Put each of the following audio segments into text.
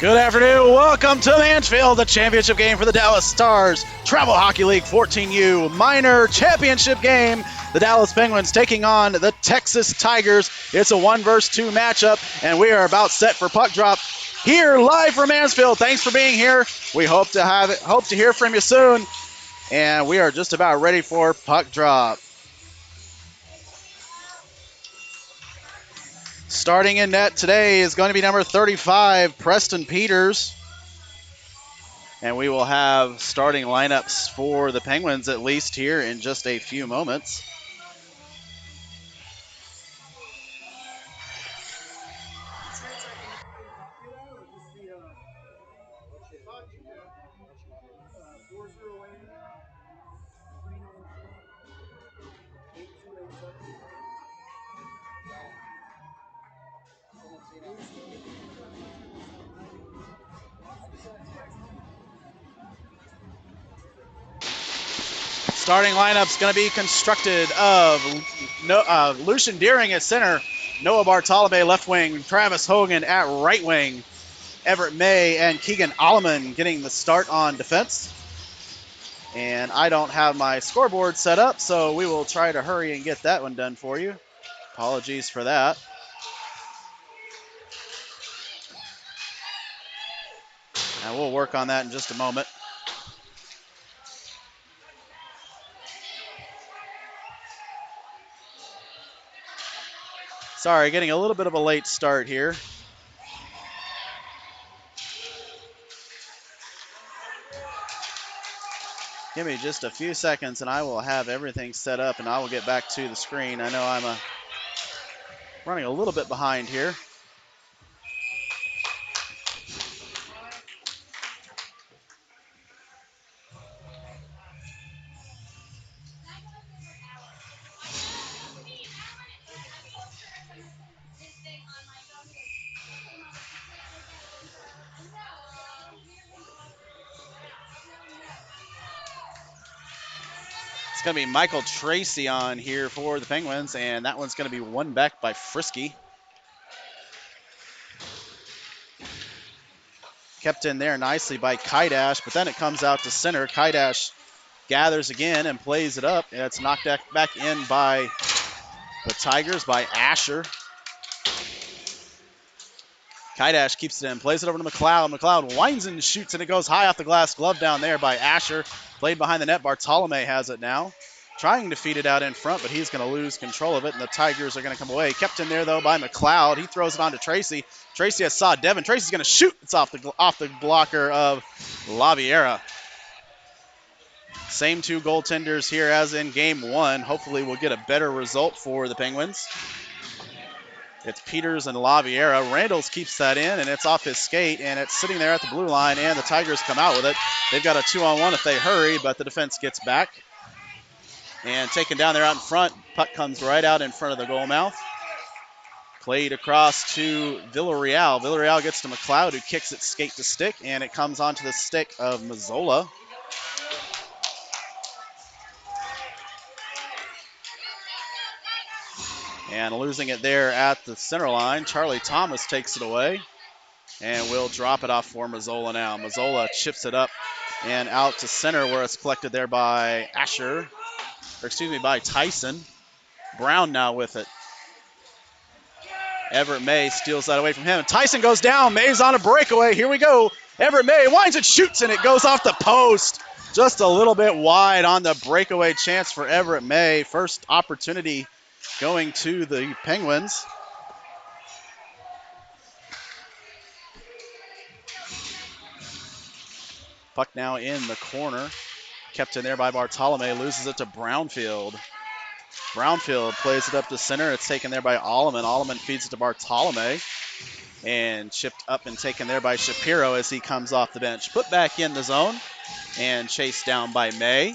Good afternoon. Welcome to Mansfield, the championship game for the Dallas Stars. Travel Hockey League 14U minor championship game. The Dallas Penguins taking on the Texas Tigers. It's a 1-2 matchup, and we are about set for puck drop here live from Mansfield. Thanks for being here. We hope to hear from you soon, and we are just about ready for puck drop. Starting in net today is going to be number 35, Preston Peters. And we will have starting lineups for the Penguins at least here in just a few moments. Starting lineup's going to be constructed of Lucian Deering at center, Noah Bartolome left wing, Travis Hogan at right wing, Everett May and Keegan Alleman getting the start on defense. And I don't have my scoreboard set up, so we will try to hurry and get that one done for you. Apologies for that. And we'll work on that in just a moment. Sorry, getting a little bit of a late start here. Give me just a few seconds and I will have everything set up and I will get back to the screen. I know I'm running a little bit behind here. It's going to be Michael Tracy on here for the Penguins, and that one's going to be won back by Frisky. Kept in there nicely by Kaidash, but then it comes out to center. Kaidash gathers again and plays it up. It's knocked back in by the Tigers, by Asher. Kaidash keeps it in, plays it over to McLeod. McLeod winds and shoots, and it goes high off the glass glove down there by Asher. Played behind the net. Bartolome has it now. Trying to feed it out in front, but he's going to lose control of it, and the Tigers are going to come away. Kept in there, though, by McLeod. He throws it on to Tracy. Tracy has saw Devin. Tracy's going to shoot. It's off the blocker of Laviera. Same two goaltenders here as in game one. Hopefully we'll get a better result for the Penguins. It's Peters and Laviera. Randalls keeps that in, and it's off his skate, and it's sitting there at the blue line, and the Tigers come out with it. They've got a 2-on-1 if they hurry, but the defense gets back. And taken down there out in front. Puck comes right out in front of the goal mouth. Played across to Villarreal. Villarreal gets to McLeod, who kicks it skate to stick, and it comes onto the stick of Mazzola. And losing it there at the center line, Charlie Thomas takes it away. And we'll drop it off for Mazzola now. Mazzola chips it up and out to center where it's collected there by Asher. By Tyson. Brown now with it. Everett May steals that away from him. Tyson goes down. May's on a breakaway. Here we go. Everett May winds and shoots, and it goes off the post. Just a little bit wide on the breakaway chance for Everett May. First opportunity going to the Penguins. Puck now in the corner. Kept in there by Bartolome. Loses it to Brownfield. Brownfield plays it up to center. It's taken there by Alleman. Alleman feeds it to Bartolome. And chipped up and taken there by Shapiro as he comes off the bench. Put back in the zone. And chased down by May.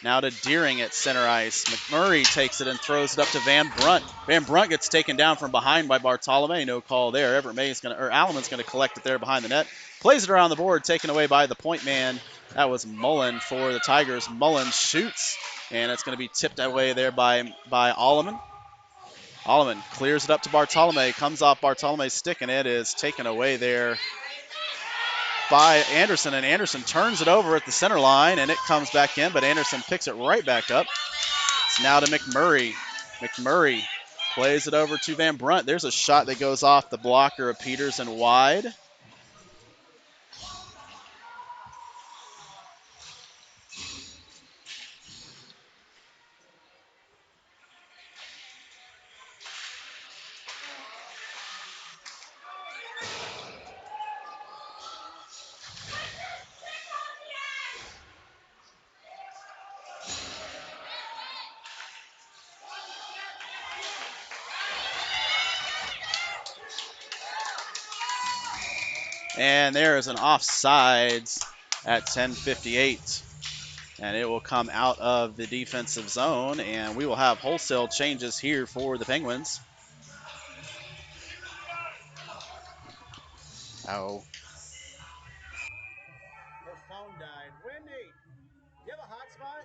Now to Deering at center ice. McMurray takes it and throws it up to Van Brunt. Van Brunt gets taken down from behind by Bartolome. No call there. Everett May's Alleman's going to collect it there behind the net. Plays it around the board, taken away by the point man. That was Mullen for the Tigers. Mullen shoots, and it's going to be tipped away there by Alleman. Alleman clears it up to Bartolome. Comes off Bartolome's stick, and it is taken away there by Anderson. And Anderson turns it over at the center line, and it comes back in, but Anderson picks it right back up. It's now to McMurray. McMurray plays it over to Van Brunt. There's a shot that goes off the blocker of Peters and wide. And there is an offsides at 10:58. And it will come out of the defensive zone, and we will have wholesale changes here for the Penguins. Oh. Her phone died. Wendy, you have a hotspot?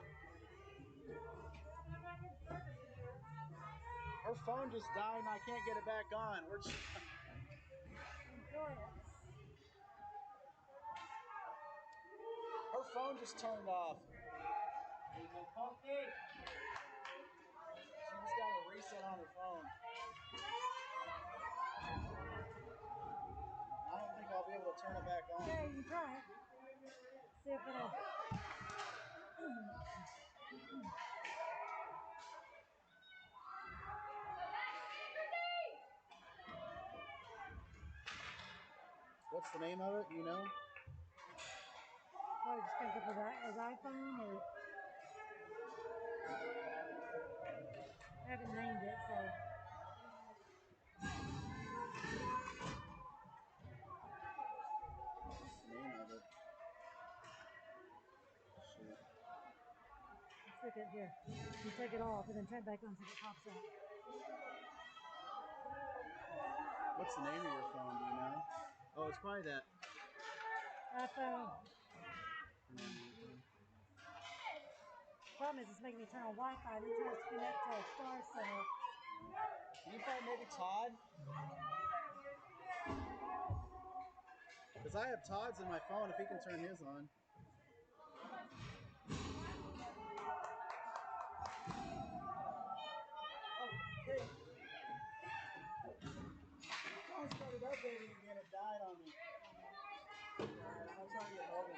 Her phone just died and I can't get it back on. Where'd she... Her phone just turned off. She just got a reset on her phone. I don't think I'll be able to turn it back on. Yeah, you can try it. See if it'll. What's the name of it? Do you know? Oh, just think of his iPhone or. I haven't named it, so. What's the name of it? Shit. Stick it here. You take it off and then turn it back on so it pops up. What's the name of your phone? Do you know? Oh, it's probably that. iPhone. Problem is, it's making me turn on Wi-Fi and it tries to connect to a Star Center. Can you find maybe Todd? Because I have Todd's in my phone if he can turn his on. Okay. I started updating again. It died on me. I'm trying to get Logan.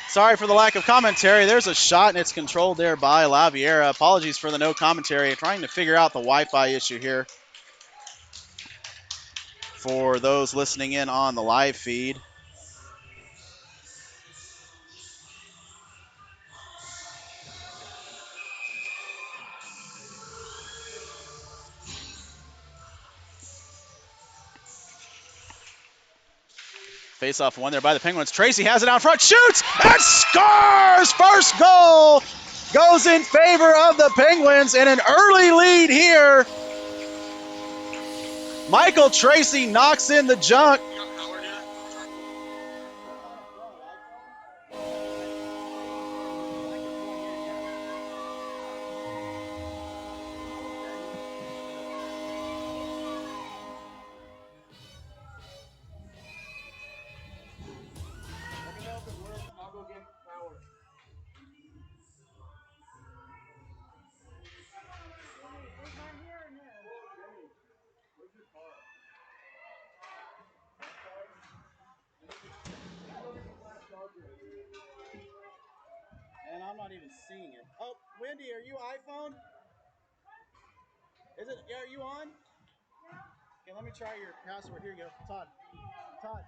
Sorry for the lack of commentary. There's a shot, and it's controlled there by Laviera. Apologies for the no commentary. Trying to figure out the Wi-Fi issue here for those listening in on the live feed. Face-off one there by the Penguins. Tracy has it out front, shoots, and scores! First goal goes in favor of the Penguins, and an early lead here. Michael Tracy knocks in the junk. And I'm not even seeing it. Oh, Wendy, are you iPhone? Is it? Are you on? Okay, let me try your password. Here you go, Todd. Todd.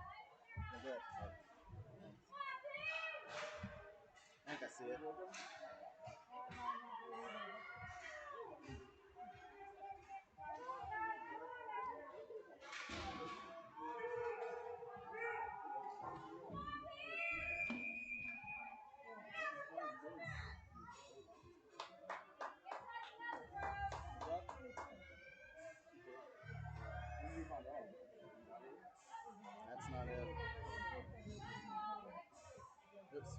Okay, good. I think I see it. That's not it. Oops.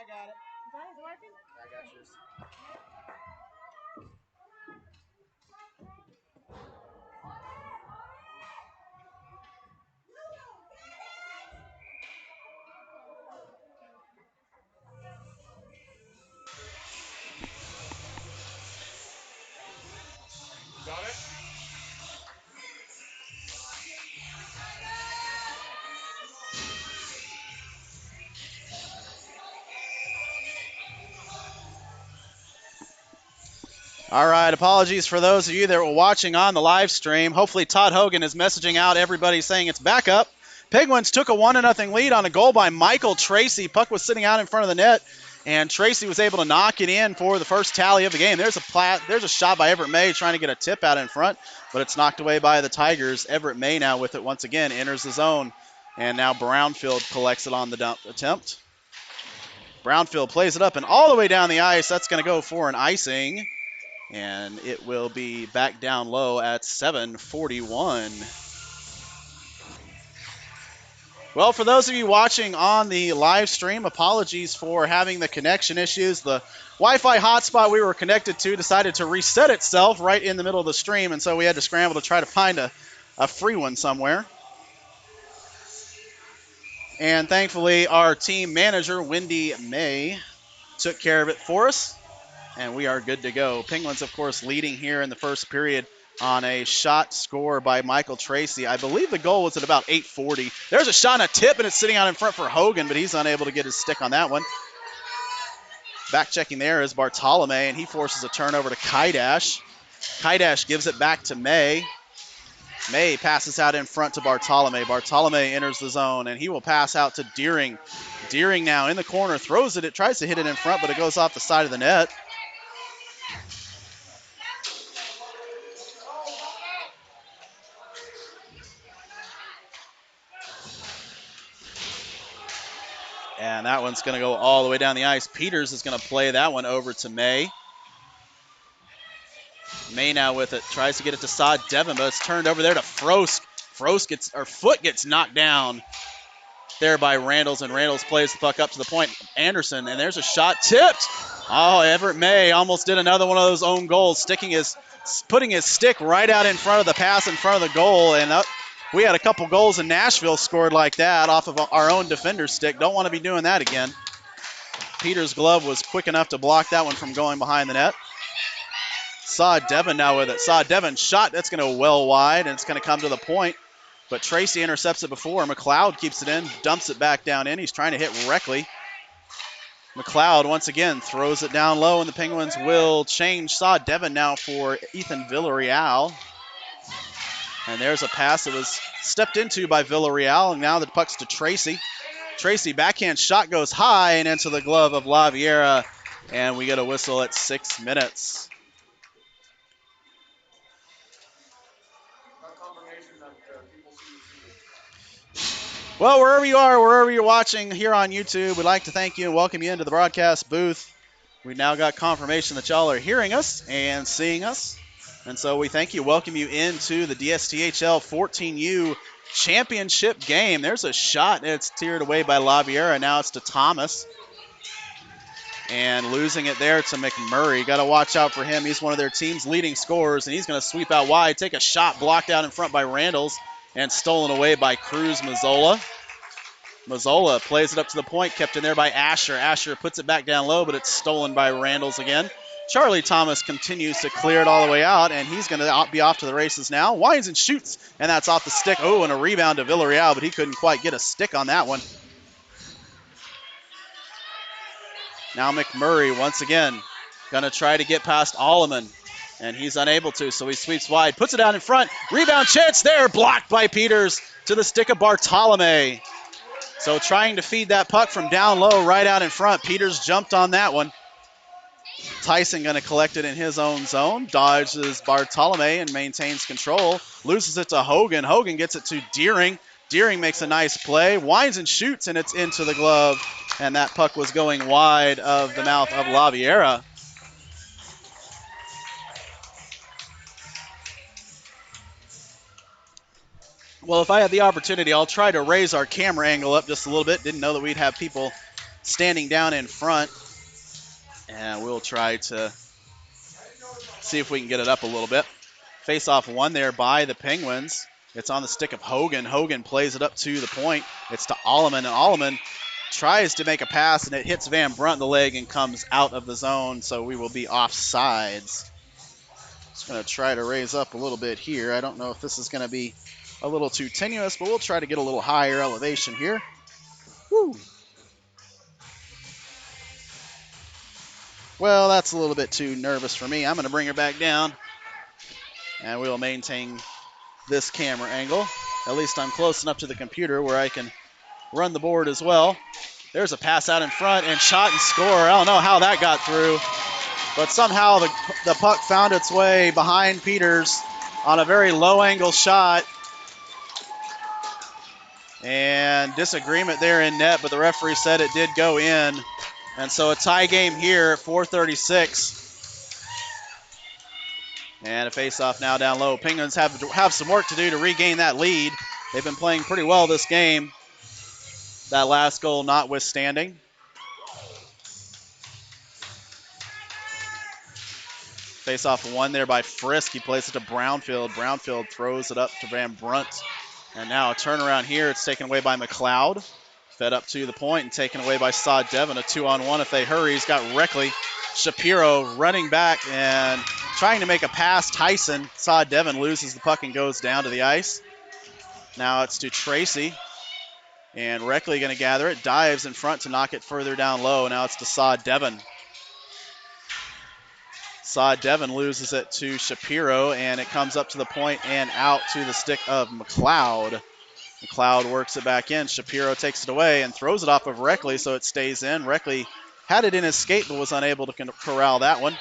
I got it. Mine's working? I got yours. Got it? All right, apologies for those of you that were watching on the live stream. Hopefully Todd Hogan is messaging out everybody saying it's back up. Penguins took a 1-0 lead on a goal by Michael Tracy. Puck was sitting out in front of the net, and Tracy was able to knock it in for the first tally of the game. There's a shot by Everett May trying to get a tip out in front, but it's knocked away by the Tigers. Everett May now with it once again, enters the zone, and now Brownfield collects it on the dump attempt. Brownfield plays it up and all the way down the ice. That's going to go for an icing. And it will be back down low at 7:41. Well, for those of you watching on the live stream, apologies for having the connection issues. The Wi-Fi hotspot we were connected to decided to reset itself right in the middle of the stream, and so we had to scramble to try to find a free one somewhere. And thankfully, our team manager, Wendy May, took care of it for us. And we are good to go. Penguins, of course, leading here in the first period on a shot score by Michael Tracy. I believe the goal was at about 8:40. There's a shot and a tip, and it's sitting out in front for Hogan, but he's unable to get his stick on that one. Back checking there is Bartolome, and he forces a turnover to Kaidash. Kaidash gives it back to May. May passes out in front to Bartolome. Bartolome enters the zone, and he will pass out to Deering. Deering now in the corner, throws it. It tries to hit it in front, but it goes off the side of the net. And that one's going to go all the way down the ice. Peters is going to play that one over to May. May now with it. Tries to get it to Saad Devon, but it's turned over there to Frost. Foot gets knocked down there by Randalls, and Randalls plays the puck up to the point. Anderson, and there's a shot tipped. Oh, Everett May almost did another one of those own goals, putting his stick right out in front of the pass in front of the goal, and we had a couple goals in Nashville scored like that off of our own defender's stick. Don't want to be doing that again. Peters' glove was quick enough to block that one from going behind the net. Saad Devon now with it. Saad Devon shot. That's going to go well wide, and it's going to come to the point. But Tracy intercepts it before. McLeod keeps it in, dumps it back down in. He's trying to hit Reckley. McLeod once again throws it down low, and the Penguins will change Saad Devon now for Ethan Villarreal. And there's a pass that was stepped into by Villarreal, and now the puck's to Tracy. Tracy, backhand shot goes high and into the glove of Laviera, and we get a whistle at 6 minutes. Well, wherever you are, wherever you're watching here on YouTube, we'd like to thank you and welcome you into the broadcast booth. We now got confirmation that y'all are hearing us and seeing us. And so we thank you, welcome you into the DSTHL 14U championship game. There's a shot, and it's tiered away by Laviera. Now it's to Thomas. And losing it there to McMurray. Got to watch out for him. He's one of their team's leading scorers, and he's going to sweep out wide, take a shot blocked out in front by Randalls, and stolen away by Cruz Mazzola. Mazzola plays it up to the point, kept in there by Asher. Asher puts it back down low, but it's stolen by Randalls again. Charlie Thomas continues to clear it all the way out, and he's going to be off to the races now. Winds and shoots, and that's off the stick. Oh, and a rebound to Villarreal, but he couldn't quite get a stick on that one. Now McMurray once again going to try to get past Alleman, and he's unable to, so he sweeps wide, puts it out in front. Rebound chance there, blocked by Peters to the stick of Bartolome. So trying to feed that puck from down low right out in front. Peters jumped on that one. Tyson going to collect it in his own zone. Dodges Bartolome and maintains control. Loses it to Hogan. Hogan gets it to Deering. Deering makes a nice play. Winds and shoots, and it's into the glove. And that puck was going wide of the mouth of Laviera. Well, if I had the opportunity, I'll try to raise our camera angle up just a little bit. Didn't know that we'd have people standing down in front. And we'll try to see if we can get it up a little bit. Face-off won there by the Penguins. It's on the stick of Hogan. Hogan plays it up to the point. It's to Alleman, and Alleman tries to make a pass, and it hits Van Brunt in the leg and comes out of the zone, so we will be offsides. Just going to try to raise up a little bit here. I don't know if this is going to be a little too tenuous, but we'll try to get a little higher elevation here. Woo. Well, that's a little bit too nervous for me. I'm going to bring her back down, and we'll maintain this camera angle. At least I'm close enough to the computer where I can run the board as well. There's a pass out in front and shot and score. I don't know how that got through, but somehow the puck found its way behind Peters on a very low angle shot. And disagreement there in net, but the referee said it did go in. And so a tie game here at 4:36. And a face-off now down low. Penguins have some work to do to regain that lead. They've been playing pretty well this game. That last goal notwithstanding. Face-off won there by Frisk. He plays it to Brownfield. Brownfield throws it up to Van Brunt. And now a turnaround here. It's taken away by McLeod. Fed up to the point and taken away by Saad Devon. A 2-on-1 if they hurry. He's got Reckley. Shapiro running back and trying to make a pass. Tyson. Saad Devon loses the puck and goes down to the ice. Now it's to Tracy. And Reckley going to gather it. Dives in front to knock it further down low. Now it's to Saad Devon. Saad Devon loses it to Shapiro, and it comes up to the point and out to the stick of McLeod. McLeod works it back in. Shapiro takes it away and throws it off of Reckley, so it stays in. Reckley had it in his skate, but was unable to corral that one.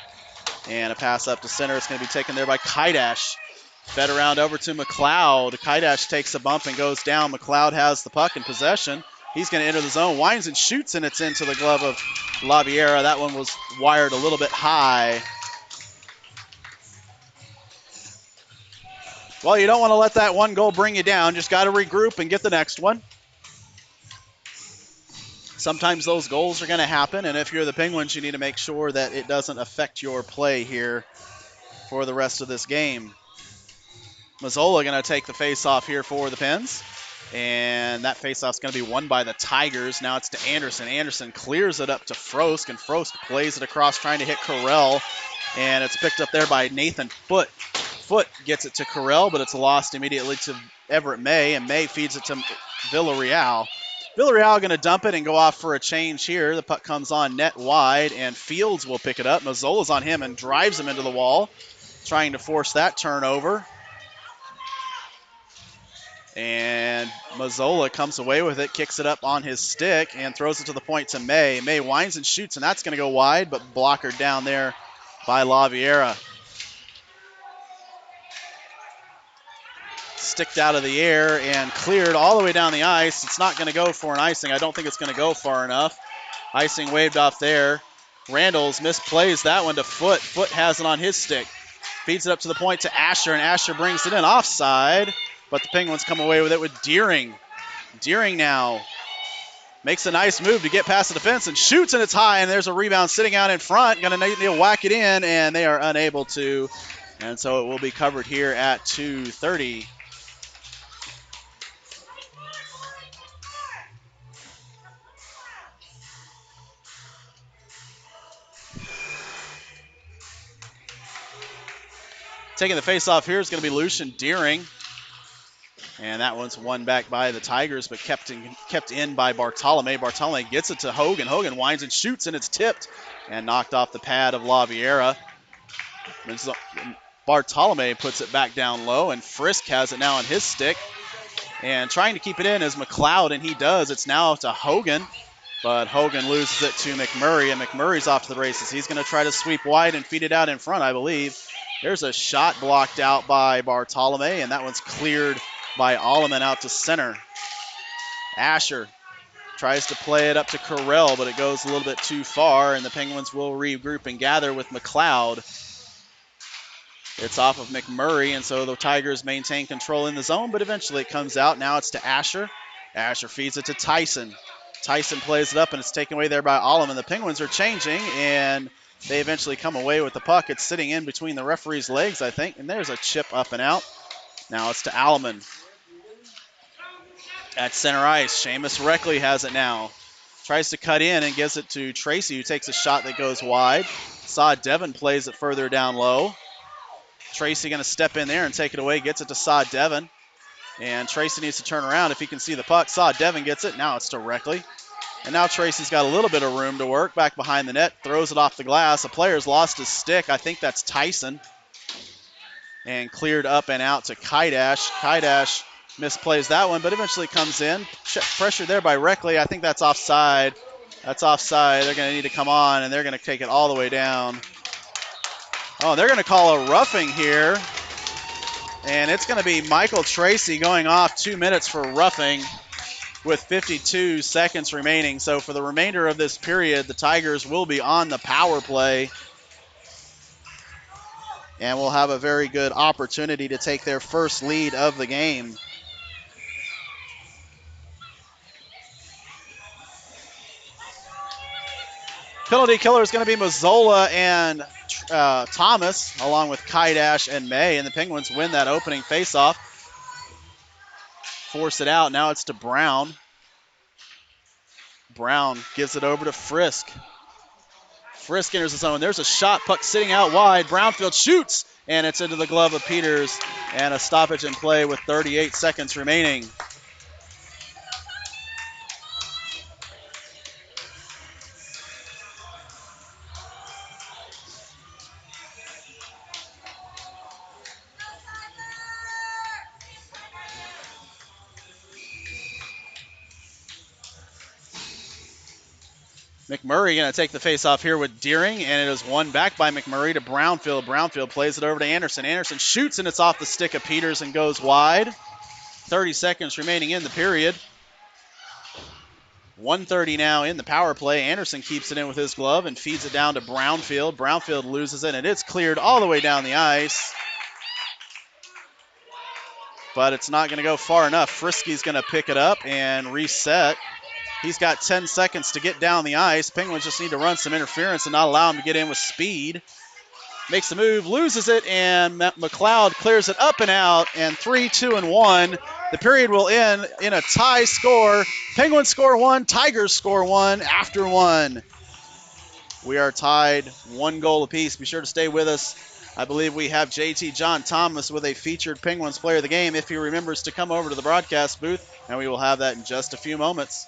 And a pass up to center. It's going to be taken there by Kaidash. Fed around over to McLeod. Kaidash takes a bump and goes down. McLeod has the puck in possession. He's going to enter the zone. Winds and shoots, and it's into the glove of Laviera. That one was wired a little bit high. Well, you don't want to let that one goal bring you down. Just got to regroup and get the next one. Sometimes those goals are going to happen, and if you're the Penguins, you need to make sure that it doesn't affect your play here for the rest of this game. Mazzola going to take the face-off here for the Pens, and that face-off's going to be won by the Tigers. Now it's to Anderson. Anderson clears it up to Frost, and Frost plays it across trying to hit Carell, and it's picked up there by Nathan Foote. Foote gets it to Carell, but it's lost immediately to Everett May, and May feeds it to Villarreal. Villarreal going to dump it and go off for a change here. The puck comes on net wide, and Fields will pick it up. Mazzola's on him and drives him into the wall, trying to force that turnover. And Mazzola comes away with it, kicks it up on his stick, and throws it to the point to May. May winds and shoots, and that's going to go wide, but blockered down there by Laviera. Sticked out of the air and cleared all the way down the ice. It's not going to go for an icing. I don't think it's going to go far enough. Icing waved off there. Randalls misplays that one to Foote. Foote has it on his stick. Feeds it up to the point to Asher, and Asher brings it in offside. But the Penguins come away with it with Deering. Deering now makes a nice move to get past the defense and shoots, and it's high, and there's a rebound sitting out in front. Going to need to whack it in, and they are unable to. And so it will be covered here at 2:30. Taking the face-off here is going to be Lucian Deering. And that one's won back by the Tigers, but kept in by Bartolome. Bartolome gets it to Hogan. Hogan winds and shoots, and it's tipped and knocked off the pad of Laviera. Bartolome puts it back down low, and Frisk has it now on his stick. And trying to keep it in is McLeod, and he does. It's now to Hogan, but Hogan loses it to McMurray, and McMurray's off to the races. He's going to try to sweep wide and feed it out in front, I believe. There's a shot blocked out by Bartolome, and that one's cleared by Alleman out to center. Asher tries to play it up to Carell, but it goes a little bit too far, and the Penguins will regroup and gather with McLeod. It's off of McMurray, and so the Tigers maintain control in the zone, but eventually it comes out. Now it's to Asher. Asher feeds it to Tyson. Tyson plays it up, and it's taken away there by Allum, and the Penguins are changing, and they eventually come away with the puck. It's sitting in between the referee's legs, I think, and there's a chip up and out. Now it's to Alleman. At center ice, Seamus Reckley has it now. Tries to cut in and gives it to Tracy, who takes a shot that goes wide. Saw Devon plays it further down low. Tracy going to step in there and take it away, gets it to Saw Devon. And Tracy needs to turn around if he can see the puck. Saw Devon gets it. Now it's to Reckley. And now Tracy's got a little bit of room to work back behind the net, throws it off the glass. A player's lost his stick. I think that's Tyson. And cleared up and out to Kaidash. Kaidash misplays that one, but eventually comes in. Pressure there by Reckley. I think that's offside. That's offside. They're going to need to come on, and they're going to take it all the way down. Oh, they're going to call a roughing here. And it's going to be Michael Tracy going off 2 minutes for roughing with 52 seconds remaining. So for the remainder of this period, the Tigers will be on the power play and will have a very good opportunity to take their first lead of the game. Penalty killer is going to be Mazzola and Thomas, along with Kaidash and May, and the Penguins win that opening faceoff. Force it out. Now it's to Brown. Brown gives it over to Frisk. Frisk enters the zone. There's a shot. Puck sitting out wide. Brownfield shoots, and it's into the glove of Peters, and a stoppage in play with 38 seconds remaining. McMurray going to take the faceoff here with Deering, and it is won back by McMurray to Brownfield. Brownfield plays it over to Anderson. Anderson shoots, and it's off the stick of Peters and goes wide. 30 seconds remaining in the period. 1:30 now in the power play. Anderson keeps it in with his glove and feeds it down to Brownfield. Brownfield loses it, and it's cleared all the way down the ice. But it's not going to go far enough. Frisky's going to pick it up and reset. He's got 10 seconds to get down the ice. Penguins just need to run some interference and not allow him to get in with speed. Makes the move, loses it, and McLeod clears it up and out, and 3-2-1. The period will end in a tie score. Penguins score 1, Tigers score 1 after 1. We are tied 1 goal apiece. Be sure to stay with us. I believe we have JT John Thomas with a featured Penguins player of the game if he remembers to come over to the broadcast booth, and we will have that in just a few moments.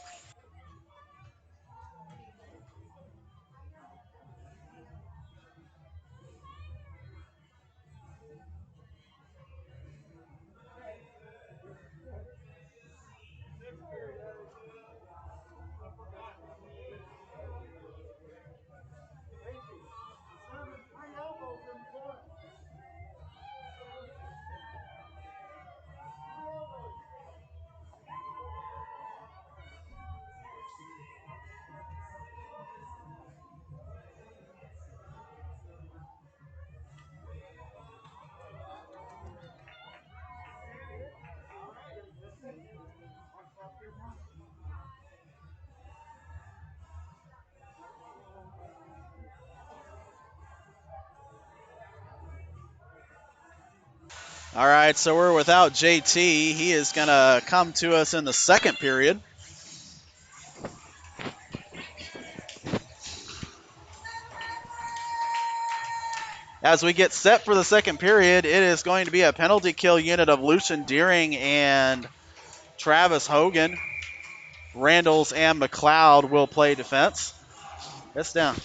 All right, so we're without JT. He is going to come to us in the second period. As we get set for the second period, it is going to be a penalty kill unit of Lucian Deering and Travis Hogan. Randalls and McLeod will play defense. It's down.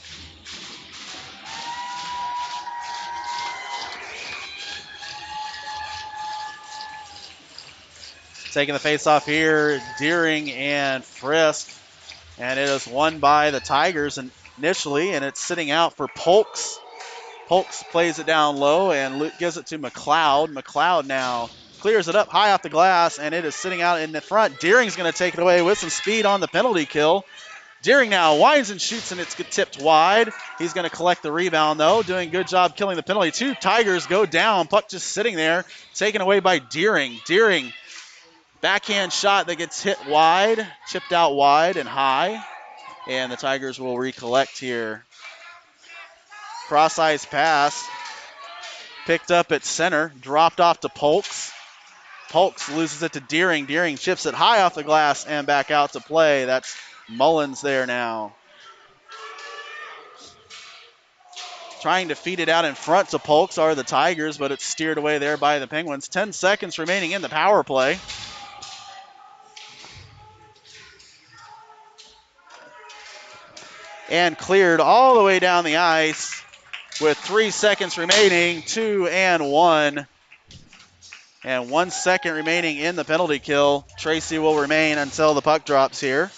Taking the face-off here, Deering and Frisk. And it is won by the Tigers initially, and it's sitting out for Polks. Polks plays it down low and gives it to McLeod. McLeod now clears it up high off the glass, and it is sitting out in the front. Deering's going to take it away with some speed on the penalty kill. Deering now winds and shoots, and it's tipped wide. He's going to collect the rebound, though. Doing a good job killing the penalty. 2 Tigers go down. Puck just sitting there, taken away by Deering. Deering Backhand shot that gets hit wide, chipped out wide and high. And the Tigers will recollect here. Cross-ice pass. Picked up at center. Dropped off to Polks. Polks loses it to Deering. Deering chips it high off the glass and back out to play. That's Mullins there now. Trying to feed it out in front to Polks are the Tigers, but it's steered away there by the Penguins. 10 seconds remaining in the power play. And cleared all the way down the ice with 3 seconds remaining, 2 and 1. And 1 second remaining in the penalty kill. Tracy will remain until the puck drops here.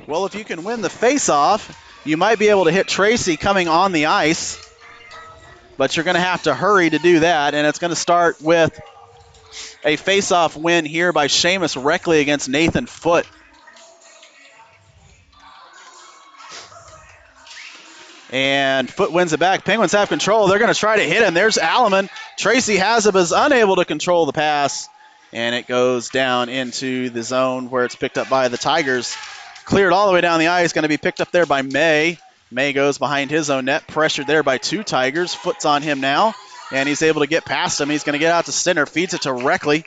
Well, if you can win the face-off, you might be able to hit Tracy coming on the ice, but you're going to have to hurry to do that, and it's going to start with a face-off win here by Seamus Reckley against Nathan Foote. And Foote wins it back. Penguins have control. They're going to try to hit him. There's Alleman. Tracy Hazab is unable to control the pass, and it goes down into the zone where it's picked up by the Tigers. Cleared all the way down the ice. Going to be picked up there by May. May goes behind his own net. Pressured there by 2 Tigers. Foot's on him now, and he's able to get past him. He's going to get out to center. Feeds it to Reckley.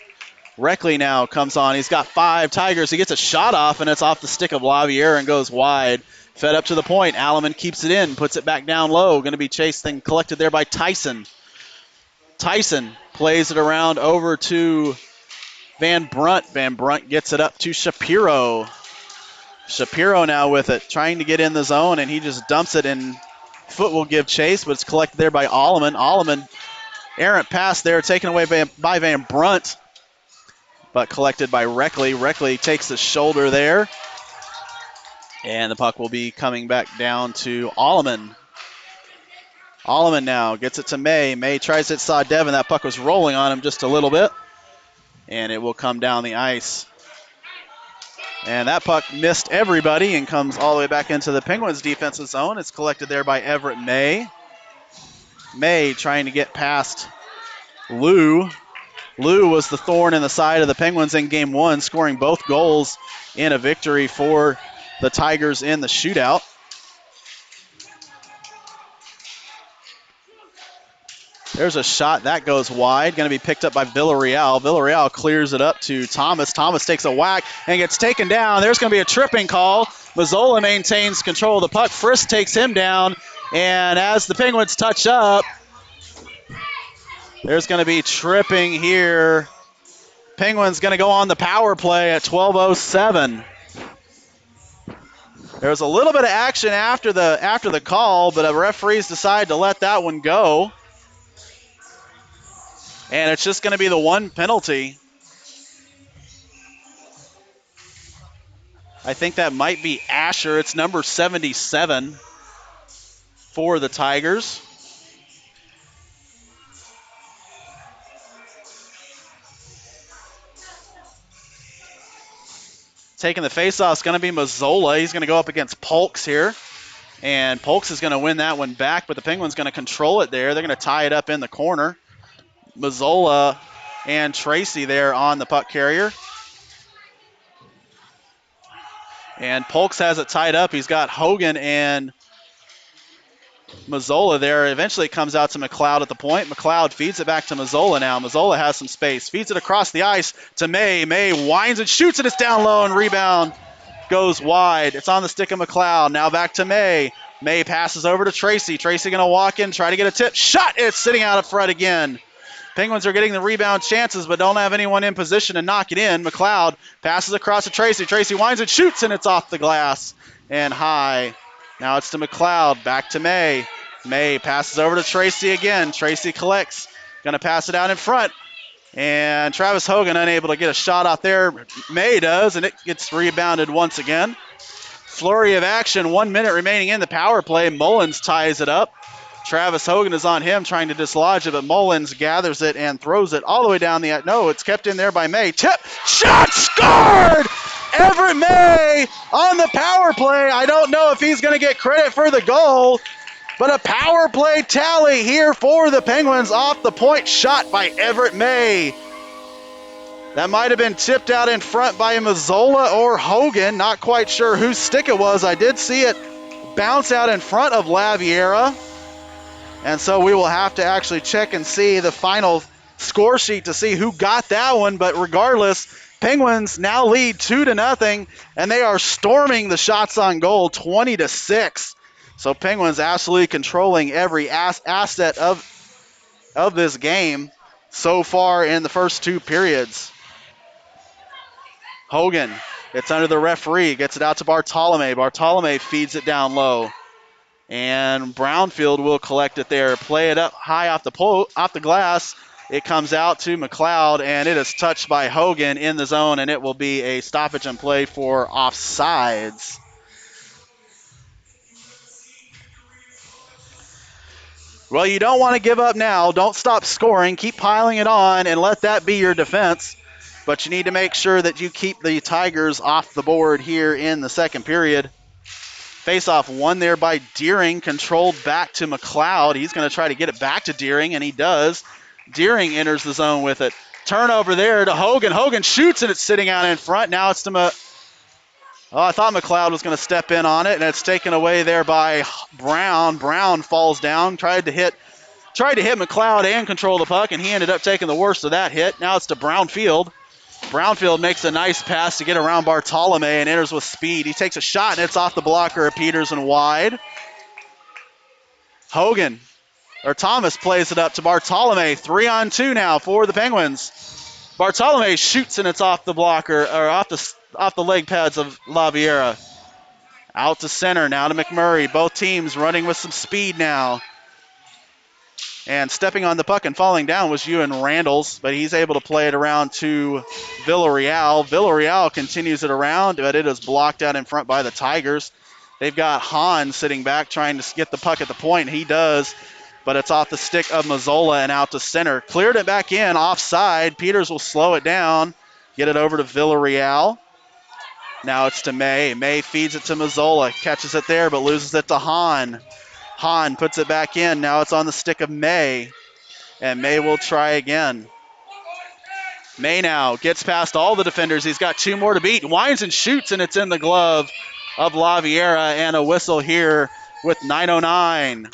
Reckley now comes on. He's got 5 Tigers. He gets a shot off, and it's off the stick of Lavier and goes wide. Fed up to the point. Alleman keeps it in, puts it back down low. Going to be chased and collected there by Tyson. Tyson plays it around over to Van Brunt. Van Brunt gets it up to Shapiro. Shapiro now with it, trying to get in the zone, and he just dumps it, and Foote will give chase, but it's collected there by Alleman. Alleman, errant pass there, taken away by Van Brunt, but collected by Reckley. Reckley takes the shoulder there, and the puck will be coming back down to Alleman. Alleman now gets it to May. May tries it, saw Devin. That puck was rolling on him just a little bit, and it will come down the ice. And that puck missed everybody and comes all the way back into the Penguins' defensive zone. It's collected there by Everett May. May trying to get past Lou. Lou was the thorn in the side of the Penguins in Game 1, scoring both goals in a victory for the Tigers in the shootout. There's a shot. That goes wide. Going to be picked up by Villarreal. Villarreal clears it up to Thomas. Thomas takes a whack and gets taken down. There's going to be a tripping call. Mazzola maintains control of the puck. Frisk takes him down. And as the Penguins touch up, there's going to be tripping here. Penguins going to go on the power play at 12:07. There was a little bit of action after the call, but the referees decide to let that one go. And it's just going to be the one penalty. I think that might be Asher. It's number 77 for the Tigers. Taking the faceoff is going to be Mazzola. He's going to go up against Polks here. And Polks is going to win that one back, but the Penguins going to control it there. They're going to tie it up in the corner. Mazzola and Tracy there on the puck carrier. And Polks has it tied up. He's got Hogan and Mazzola there. Eventually it comes out to McLeod at the point. McLeod feeds it back to Mazzola now. Mazzola has some space. Feeds it across the ice to May. May winds and shoots it. It's down low and rebound goes wide. It's on the stick of McLeod. Now back to May. May passes over to Tracy. Tracy going to walk in, try to get a tip. Shot! It's sitting out of front again. Penguins are getting the rebound chances, but don't have anyone in position to knock it in. McLeod passes across to Tracy. Tracy winds and shoots, and it's off the glass and high. Now it's to McLeod. Back to May. May passes over to Tracy again. Tracy collects. Going to pass it out in front. And Travis Hogan unable to get a shot out there. May does, and it gets rebounded once again. Flurry of action. 1 minute remaining in the power play. Mullins ties it up. Travis Hogan is on him trying to dislodge it, but Mullins gathers it and throws it all the way down the... No, it's kept in there by May. Tip! Shot! Scored! Everett May on the power play. I don't know if he's going to get credit for the goal, But a power play tally here for the Penguins off the point shot by Everett May. That might have been tipped out in front by Mazzola or Hogan. Not quite sure whose stick it was. I did see it bounce out in front of Laviera. And so we will have to actually check and see the final score sheet to see who got that one. But regardless, Penguins now lead 2-0, and they are storming the shots on goal 20-6. So Penguins absolutely controlling every asset of this game so far in the first two periods. Hogan, it's under the referee, gets it out to Bartolome. Bartolome feeds it down low. And Brownfield will collect it there, play it up high off the glass. It comes out to McLeod, and it is touched by Hogan in the zone, and it will be a stoppage and play for offsides. Well, you don't want to give up now. Don't stop scoring. Keep piling it on and let that be your defense. But you need to make sure that you keep the Tigers off the board here in the second period. Face-off won there by Deering, controlled back to McLeod. He's going to try to get it back to Deering, and he does. Deering enters the zone with it. Turnover there to Hogan. Hogan shoots, and it's sitting out in front. Now it's to I thought McLeod was going to step in on it, and it's taken away there by Brown. Brown falls down, tried to hit McLeod and control the puck, and he ended up taking the worst of that hit. Now it's to Brownfield. Brownfield makes a nice pass to get around Bartolome and enters with speed. He takes a shot, and it's off the blocker of Peterson wide. Thomas plays it up to Bartolome. 3-on-2 now for the Penguins. Bartolome shoots, and it's off the blocker, or off the leg pads of Laviera. Out to center, now to McMurray. Both teams running with some speed now. And stepping on the puck and falling down was Ewan Randalls, but he's able to play it around to Villarreal. Villarreal continues it around, but it is blocked out in front by the Tigers. They've got Hahn sitting back trying to get the puck at the point. He does, but it's off the stick of Mazzola and out to center. Cleared it back in, offside. Peters will slow it down, get it over to Villarreal. Now it's to May. May feeds it to Mazzola, catches it there, but loses it to Hahn. Hahn puts it back in. Now it's on the stick of May. And May will try again. May now gets past all the defenders. He's got two more to beat. Winds and shoots, and it's in the glove of Laviera, and a whistle here with 9:09.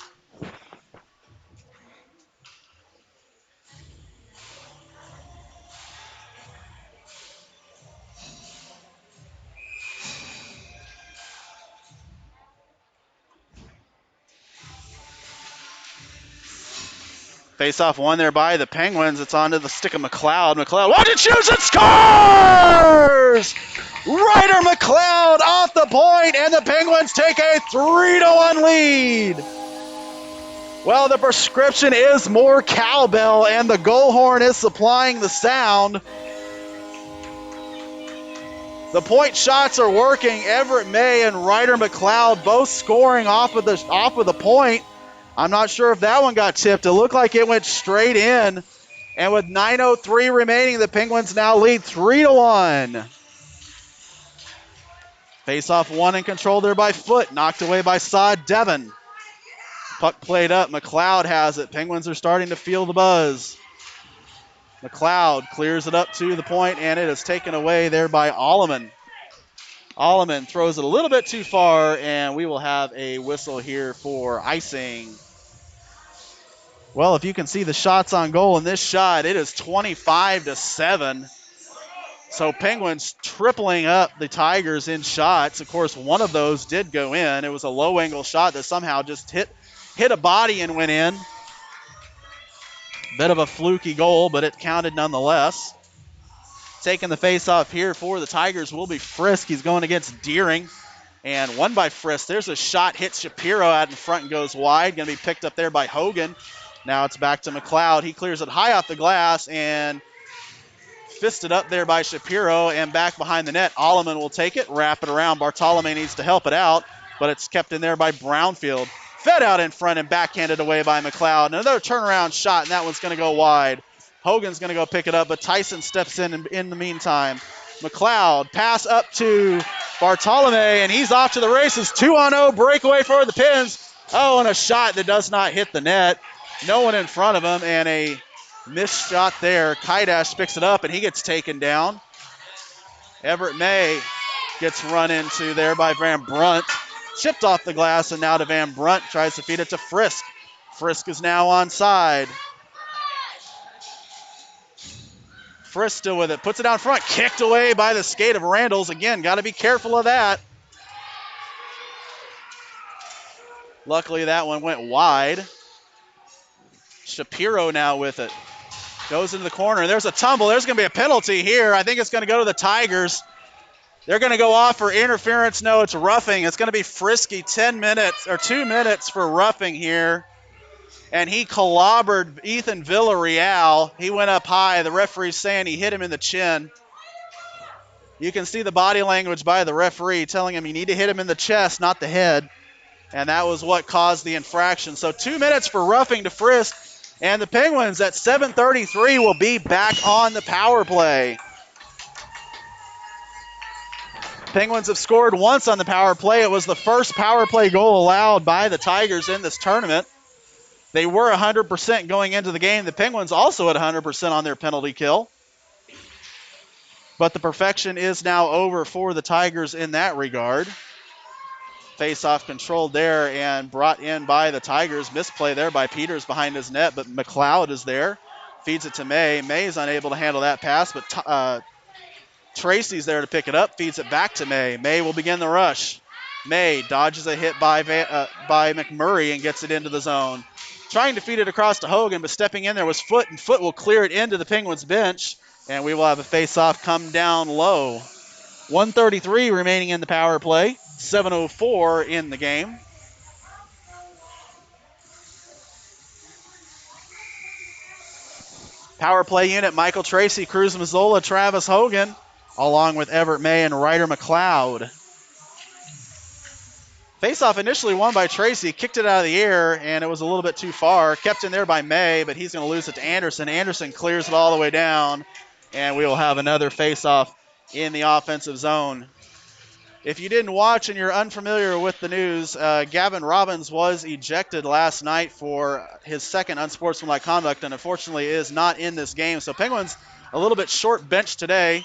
Face-off won there by the Penguins. It's onto the stick of McLeod. McLeod, watch it, shoots, and scores! Ryder McLeod off the point, and the Penguins take a 3-1 lead. Well, the prescription is more cowbell, and the goal horn is supplying the sound. The point shots are working. Everett May and Ryder McLeod both scoring off of the point. I'm not sure if that one got tipped. It looked like it went straight in. And with 9:03 remaining, the Penguins now lead 3-1. Face-off won and controlled there by Foot. Knocked away by Saad Devon. Puck played up. McLeod has it. Penguins are starting to feel the buzz. McLeod clears it up to the point, and it is taken away there by Alleman. Alleman throws it a little bit too far, and we will have a whistle here for icing. Well, if you can see the shots on goal in this shot, it is 25-7. So Penguins tripling up the Tigers in shots. Of course, one of those did go in. It was a low-angle shot that somehow just hit a body and went in. Bit of a fluky goal, but it counted nonetheless. Taking the face-off here for the Tigers will be Frisk. He's going against Deering. And won by Frisk. There's a shot, hits Shapiro out in front and goes wide. Going to be picked up there by Hogan. Now it's back to McLeod. He clears it high off the glass and fisted up there by Shapiro and back behind the net. Alleman will take it, wrap it around. Bartolome needs to help it out, but it's kept in there by Brownfield. Fed out in front and backhanded away by McLeod. Another turnaround shot, and that one's going to go wide. Hogan's going to go pick it up, but Tyson steps in the meantime. McLeod, pass up to Bartolome, and he's off to the races. 2-on-0 breakaway for the Pens. Oh, and a shot that does not hit the net. No one in front of him, and a missed shot there. Kaidash picks it up, and he gets taken down. Everett May gets run into there by Van Brunt. Chipped off the glass, and now to Van Brunt. Tries to feed it to Frisk. Frisk is now onside. Frisk still with it. Puts it out front. Kicked away by the skate of Randalls. Again, got to be careful of that. Luckily, that one went wide. Shapiro now with it. Goes into the corner. There's a tumble. There's going to be a penalty here. I think it's going to go to the Tigers. They're going to go off for interference. No, it's roughing. It's going to be Frisky. 2 minutes for roughing here. And he clobbered Ethan Villarreal. He went up high. The referee's saying he hit him in the chin. You can see the body language by the referee telling him you need to hit him in the chest, not the head. And that was what caused the infraction. So 2 minutes for roughing to Frisk. And the Penguins at 7:33 will be back on the power play. Penguins have scored once on the power play. It was the first power play goal allowed by the Tigers in this tournament. They were 100% going into the game. The Penguins also at 100% on their penalty kill. But the perfection is now over for the Tigers in that regard. Face-off controlled there and brought in by the Tigers. Misplay there by Peters behind his net, but McLeod is there. Feeds it to May. May is unable to handle that pass, but Tracy's there to pick it up. Feeds it back to May. May will begin the rush. May dodges a hit by McMurray and gets it into the zone. Trying to feed it across to Hogan, but stepping in there was Foot, and Foot will clear it into the Penguins bench, and we will have a face-off come down low. 1:33 remaining in the power play. 7:04 in the game. Power play unit, Michael Tracy, Cruz Mazzola, Travis Hogan, along with Everett May and Ryder McLeod. Face-off initially won by Tracy, kicked it out of the air, and it was a little bit too far. Kept in there by May, but he's going to lose it to Anderson. Anderson clears it all the way down, and we will have another face-off in the offensive zone. If you didn't watch and you're unfamiliar with the news, Gavin Robbins was ejected last night for his second unsportsmanlike conduct and unfortunately is not in this game. So Penguins a little bit short bench today.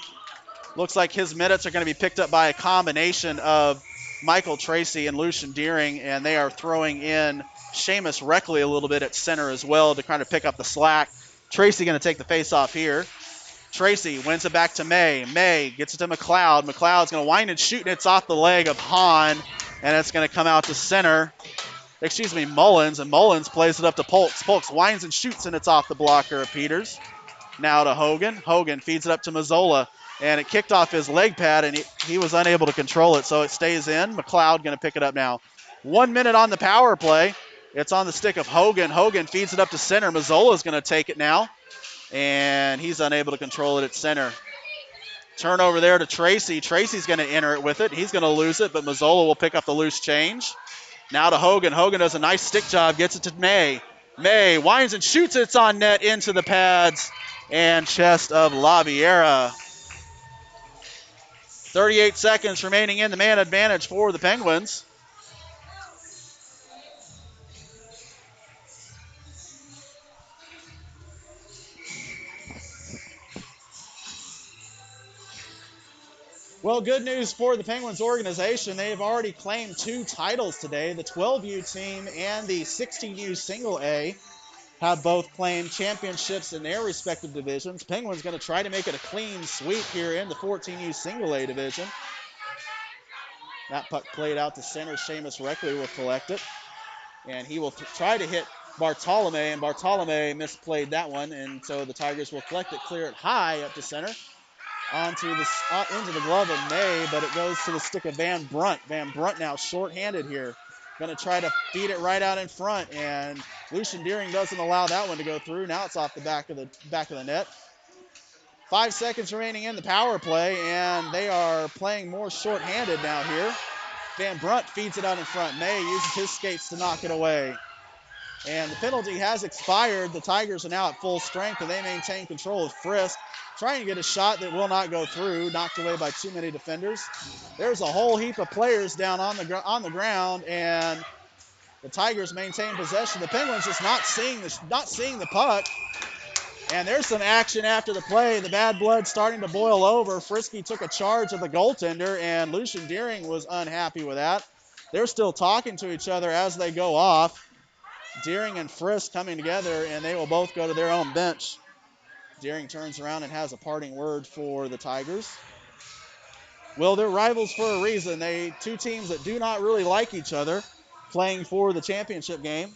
Looks like his minutes are going to be picked up by a combination of Michael Tracy and Lucian Deering, and they are throwing in Seamus Reckley a little bit at center as well to kind of pick up the slack. Tracy going to take the face-off here. Tracy wins it back to May. May gets it to McLeod. McLeod's going to wind and shoot, and it's off the leg of Hahn, and it's going to come out to center. Mullins, and Mullins plays it up to Polks. Polks winds and shoots, and it's off the blocker of Peters. Now to Hogan. Hogan feeds it up to Mazzola, and it kicked off his leg pad, and he was unable to control it, so it stays in. McLeod going to pick it up now. 1 minute on the power play. It's on the stick of Hogan. Hogan feeds it up to center. Mazzola's going to take it now, and he's unable to control it at center. Turnover there to Tracy. Tracy's going to enter it with it. He's going to lose it, but Mazzola will pick up the loose change. Now to Hogan. Hogan does a nice stick job, gets it to May. May winds and shoots. It's on net into the pads and chest of Laviera. 38 seconds remaining in the man advantage for the Penguins. Well, good news for the Penguins organization. They've already claimed 2 titles today. The 12U team and the 16U single A have both claimed championships in their respective divisions. Penguins going to try to make it a clean sweep here in the 14U single A division. That puck played out to center. Seamus Reckley will collect it. And he will try to hit Bartolome, and Bartolome misplayed that one. And so the Tigers will collect it, clear it high up to center. Into the glove of May, but it goes to the stick of Van Brunt. Van Brunt now short-handed here. Going to try to feed it right out in front, and Lucian Deering doesn't allow that one to go through. Now it's off the back of the net. 5 seconds remaining in the power play, and they are playing more short-handed now here. Van Brunt feeds it out in front. May uses his skates to knock it away. And the penalty has expired. The Tigers are now at full strength, and they maintain control of Frisk. Trying to get a shot that will not go through, knocked away by too many defenders. There's a whole heap of players down on the ground, and The Tigers maintain possession. The Penguins just not seeing the puck. And there's some action after the play. The bad blood starting to boil over. Frisky took a charge of the goaltender, and Lucian Deering was unhappy with that. They're still talking to each other as they go off. Deering and Frisk coming together, and they will both go to their own bench. Deering turns around and has a parting word for the Tigers. Well, they're rivals for a reason. Two teams that do not really like each other playing for the championship game.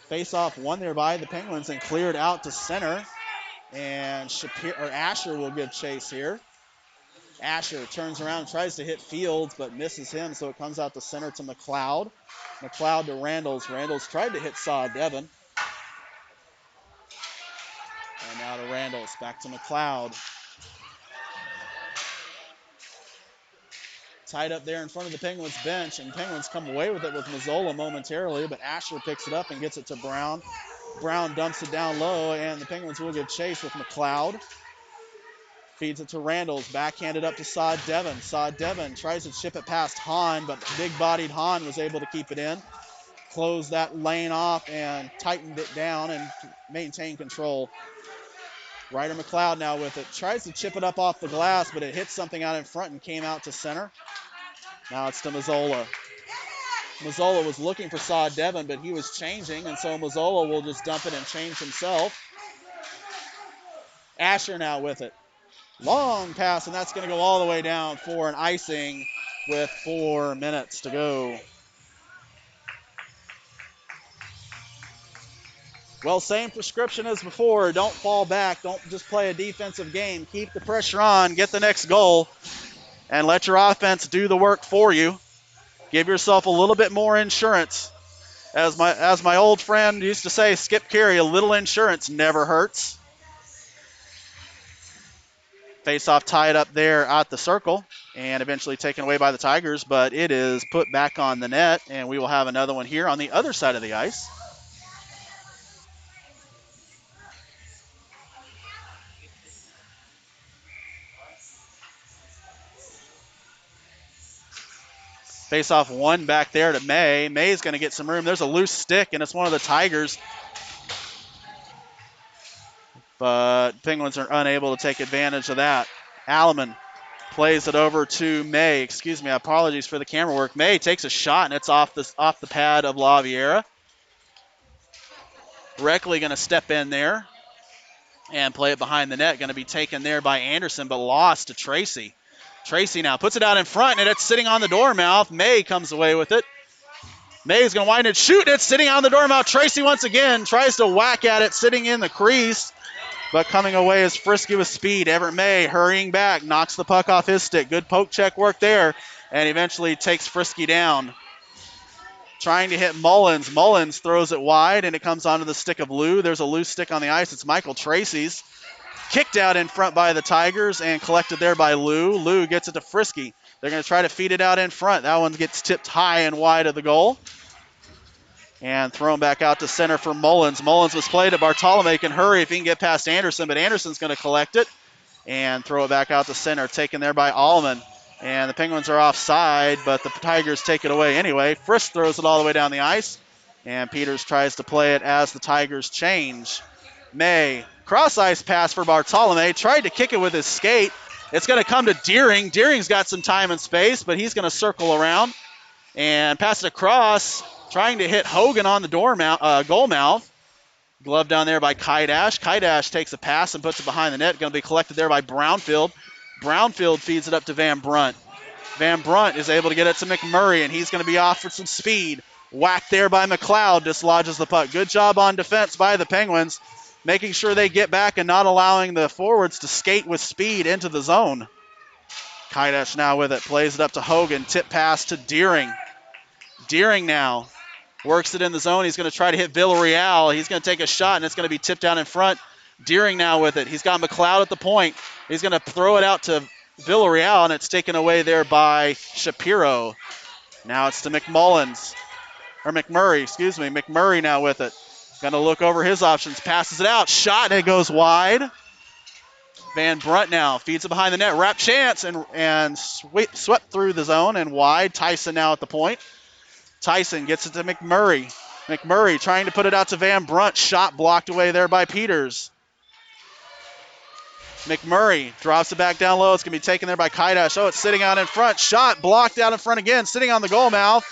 Face-off won there by the Penguins and cleared out to center. And Asher will give chase here. Asher turns around and tries to hit Fields, but misses him, so it comes out to center to McLeod. McLeod to Randalls. Randalls tried to hit Saw Devon. And now to Randalls. Back to McLeod. Tied up there in front of the Penguins bench, and Penguins come away with it with Mazzola momentarily, but Asher picks it up and gets it to Brown. Brown dumps it down low, and the Penguins will give chase with McLeod. Feeds it to Randalls, backhanded up to Saw Devon. Saw Devon tries to chip it past Hahn, but big-bodied Hahn was able to keep it in. Closed that lane off and tightened it down and maintained control. Ryder McLeod now with it. Tries to chip it up off the glass, but it hit something out in front and came out to center. Now it's to Mazzola. Mazzola was looking for Saw Devon, but he was changing, and so Mazzola will just dump it and change himself. Asher now with it. Long pass, and that's going to go all the way down for an icing with 4 minutes to go. Well, same prescription as before. Don't fall back. Don't just play a defensive game. Keep the pressure on, get the next goal, and let your offense do the work for you. Give yourself a little bit more insurance. As my old friend used to say, Skip Carey, a little insurance never hurts. Face-off tied up there at the circle and eventually taken away by the Tigers, but it is put back on the net, and we will have another one here on the other side of the ice. Face-off one back there to May. May's going to get some room. There's a loose stick, and it's one of the Tigers. But Penguins are unable to take advantage of that. Alleman plays it over to May. Excuse me, apologies for the camera work. May takes a shot, and it's off the pad of Laviera. Reckley going to step in there and play it behind the net. Going to be taken there by Anderson, but lost to Tracy. Tracy now puts it out in front, and it's sitting on the doormouth. May comes away with it. May's going to wind and shoot. It's sitting on the doormouth. Tracy once again tries to whack at it, sitting in the crease, but coming away is Frisky with speed. Everett May hurrying back, knocks the puck off his stick. Good poke check work there, and eventually takes Frisky down. Trying to hit Mullins. Mullins throws it wide, and it comes onto the stick of Lou. There's a loose stick on the ice. It's Michael Tracy's. Kicked out in front by the Tigers and collected there by Lou. Lou gets it to Frisky. They're going to try to feed it out in front. That one gets tipped high and wide of the goal. And thrown back out to center for Mullins. Mullins was played to Bartolome. Can hurry if he can get past Anderson, but Anderson's going to collect it and throw it back out to center. Taken there by Allman. And the Penguins are offside, but the Tigers take it away anyway. Frisk throws it all the way down the ice. And Peters tries to play it as the Tigers change. May, cross-ice pass for Bartolome. Tried to kick it with his skate. It's going to come to Deering. Deering's got some time and space, but he's going to circle around and pass it across, trying to hit Hogan on the goal mouth. Glove down there by Kaidash. Kaidash takes a pass and puts it behind the net. Going to be collected there by Brownfield. Brownfield feeds it up to Van Brunt. Van Brunt is able to get it to McMurray, and he's going to be off for some speed. Whacked there by McLeod, dislodges the puck. Good job on defense by the Penguins, making sure they get back and not allowing the forwards to skate with speed into the zone. Kaidash now with it, plays it up to Hogan. Tip pass to Deering. Deering now works it in the zone. He's going to try to hit Villarreal. He's going to take a shot, and it's going to be tipped down in front. Deering now with it. He's got McLeod at the point. He's going to throw it out to Villarreal, and it's taken away there by Shapiro. Now it's to McMurray, McMurray now with it. Going to look over his options. Passes it out. Shot, and it goes wide. Van Brunt now feeds it behind the net. Wrap chance, and swept through the zone and wide. Tyson now at the point. Tyson gets it to McMurray. McMurray trying to put it out to Van Brunt. Shot blocked away there by Peters. McMurray drops it back down low. It's going to be taken there by Kaidash. Oh, it's sitting out in front. Shot blocked out in front again, sitting on the goal mouth.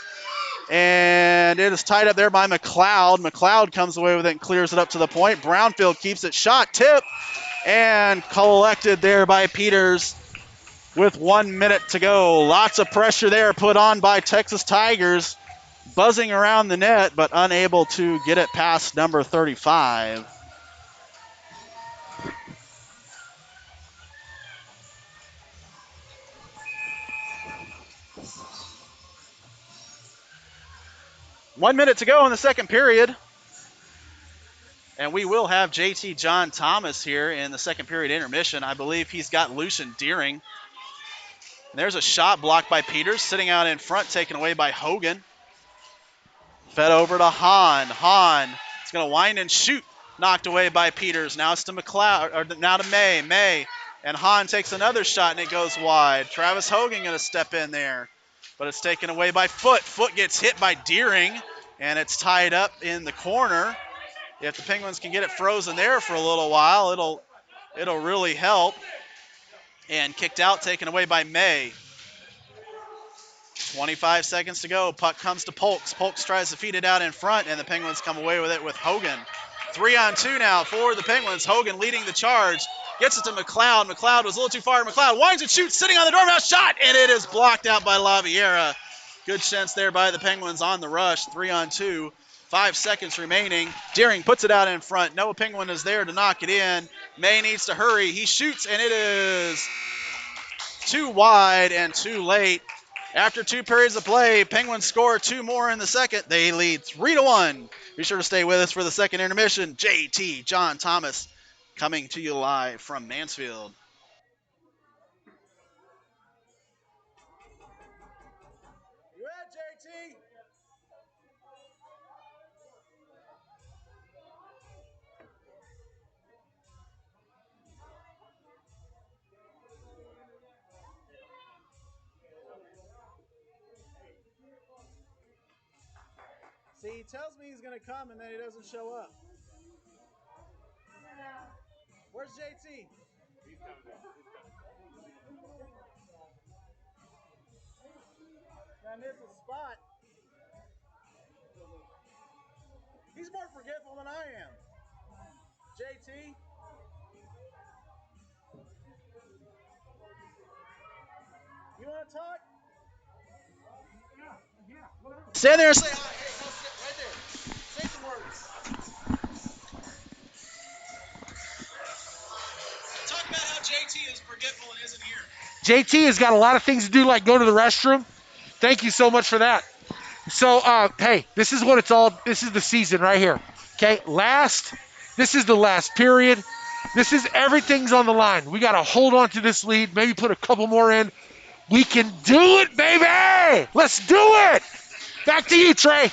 And it is tied up there by McLeod. McLeod comes away with it and clears it up to the point. Brownfield keeps it. Shot, tip, and collected there by Peters with 1 minute to go. Lots of pressure there put on by Texas Tigers. Buzzing around the net, but unable to get it past number 35. One minute to go in the second period. And we will have JT John Thomas here in the second period intermission. I believe he's got Lucian Deering. And there's a shot blocked by Peters, sitting out in front, taken away by Hogan. Fed over to Hahn. Hahn is going to wind and shoot. Knocked away by Peters. Now it's to McLeod, or now to May. May. And Hahn takes another shot, and it goes wide. Travis Hogan going to step in there. But it's taken away by Foot. Foot gets hit by Deering, and it's tied up in the corner. If the Penguins can get it frozen there for a little while, it'll really help. And kicked out, taken away by May. 25 seconds to go. Puck comes to Polks. Polks tries to feed it out in front, and the Penguins come away with it with Hogan. 3-on-2 now for the Penguins. Hogan leading the charge. Gets it to McLeod. McLeod was a little too far. McLeod winds and shoots, sitting on the dormouse. Shot, and it is blocked out by Laviera. Good sense there by the Penguins on the rush. 3-on-2. 5 seconds remaining. Deering puts it out in front. No Penguin is there to knock it in. May needs to hurry. He shoots, and it is too wide and too late. After 2 periods of play, Penguins score 2 more in the second. They lead 3-1. Be sure to stay with us for the second intermission. JT John Thomas coming to you live from Mansfield. You at, JT? See, he tells me he's going to come, and then he doesn't show up. Where's JT? He's coming down. I missed a spot. He's more forgetful than I am. JT? You want to talk? Stand there and say hi. Hey, go sit right there. Say some words. Talk about how JT is forgetful and isn't here. JT has got a lot of things to do, like go to the restroom. Thank you so much for that. So, hey, this is what it's all, this is the season right here. Okay, this is the last period. This is, everything's on the line. We got to hold on to this lead, maybe put a couple more in. We can do it, baby! Let's do it! Back to you, Trey.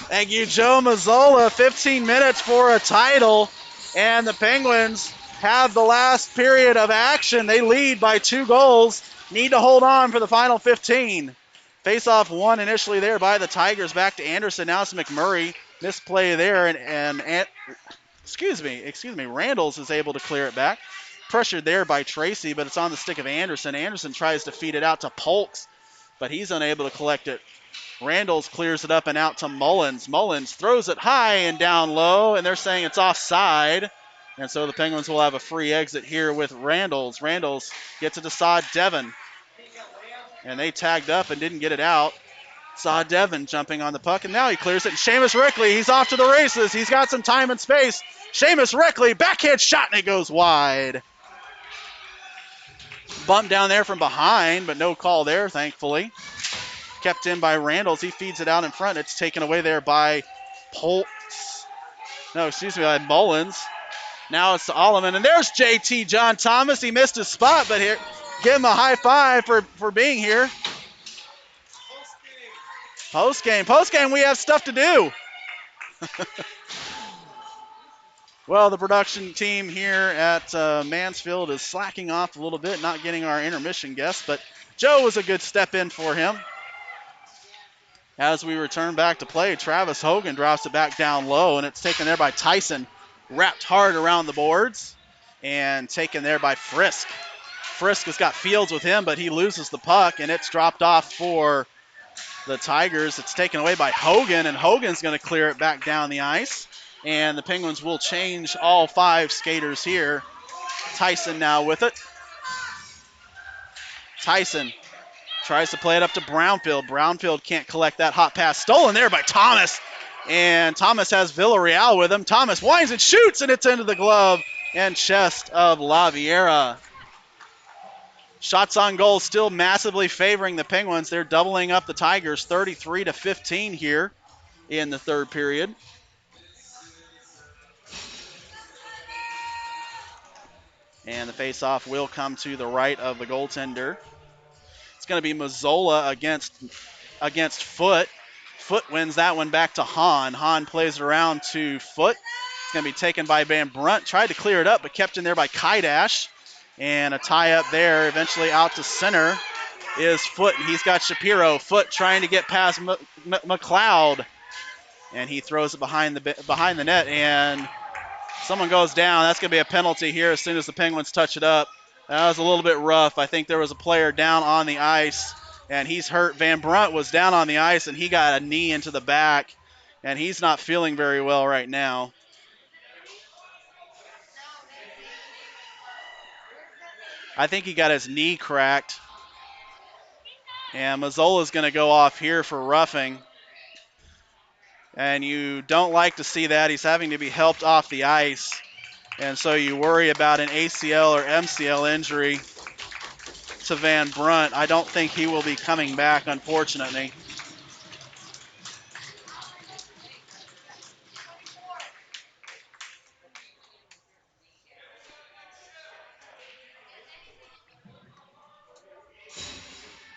Thank you, Joe Mazzola. 15 minutes for a title, and the Penguins have the last period of action. They lead by 2 goals. Need to hold on for the final 15. Face-off won initially there by the Tigers. Back to Anderson. Now it's McMurray. Misplay there, and excuse me, Randalls is able to clear it back. Pressured there by Tracy, but it's on the stick of Anderson. Anderson tries to feed it out to Polks, but he's unable to collect it. Randalls clears it up and out to Mullins. Mullins throws it high and down low, and they're saying it's offside. And so the Penguins will have a free exit here with Randalls. Randalls gets it to Saad Devon. And they tagged up and didn't get it out. Saad Devon jumping on the puck, and now he clears it. And Seamus Rickley, he's off to the races. He's got some time and space. Seamus Rickley, backhand shot, and it goes wide. Bumped down there from behind, but no call there, thankfully. Kept in by Randalls. He feeds it out in front. It's taken away there by by Mullins. Now it's to Alleman, and there's JT John Thomas. He missed his spot, but here, give him a high five for being here. Post game, we have stuff to do. Well, the production team here at Mansfield is slacking off a little bit, not getting our intermission guest, but Joe was a good step in for him. As we return back to play, Travis Hogan drops it back down low, and it's taken there by Tyson. Wrapped hard around the boards and taken there by Frisk. Frisk has got Fields with him, but he loses the puck, and it's dropped off for the Tigers. It's taken away by Hogan, and Hogan's going to clear it back down the ice. And the Penguins will change all 5 skaters here. Tyson now with it. Tyson tries to play it up to Brownfield. Brownfield can't collect that hot pass. Stolen there by Thomas. And Thomas has Villarreal with him. Thomas winds and shoots, and it's into the glove and chest of Laviera. Shots on goal still massively favoring the Penguins. They're doubling up the Tigers 33-15 here in the third period. And the faceoff will come to the right of the goaltender. It's going to be Mazzola against Foot. Foot wins that one back to Hahn. Hahn plays it around to Foot. It's going to be taken by Van Brunt. Tried to clear it up, but kept in there by Kaidash. And a tie up there, eventually out to center is Foot, and he's got Shapiro. Foot trying to get past McLeod, and he throws it behind the net, and someone goes down. That's going to be a penalty here as soon as the Penguins touch it up. That was a little bit rough. I think there was a player down on the ice, and he's hurt. Van Brunt was down on the ice, and he got a knee into the back, and he's not feeling very well right now. I think he got his knee cracked. And Mazzola's going to go off here for roughing. And you don't like to see that. He's having to be helped off the ice. And so you worry about an ACL or MCL injury to Van Brunt. I don't think he will be coming back, unfortunately.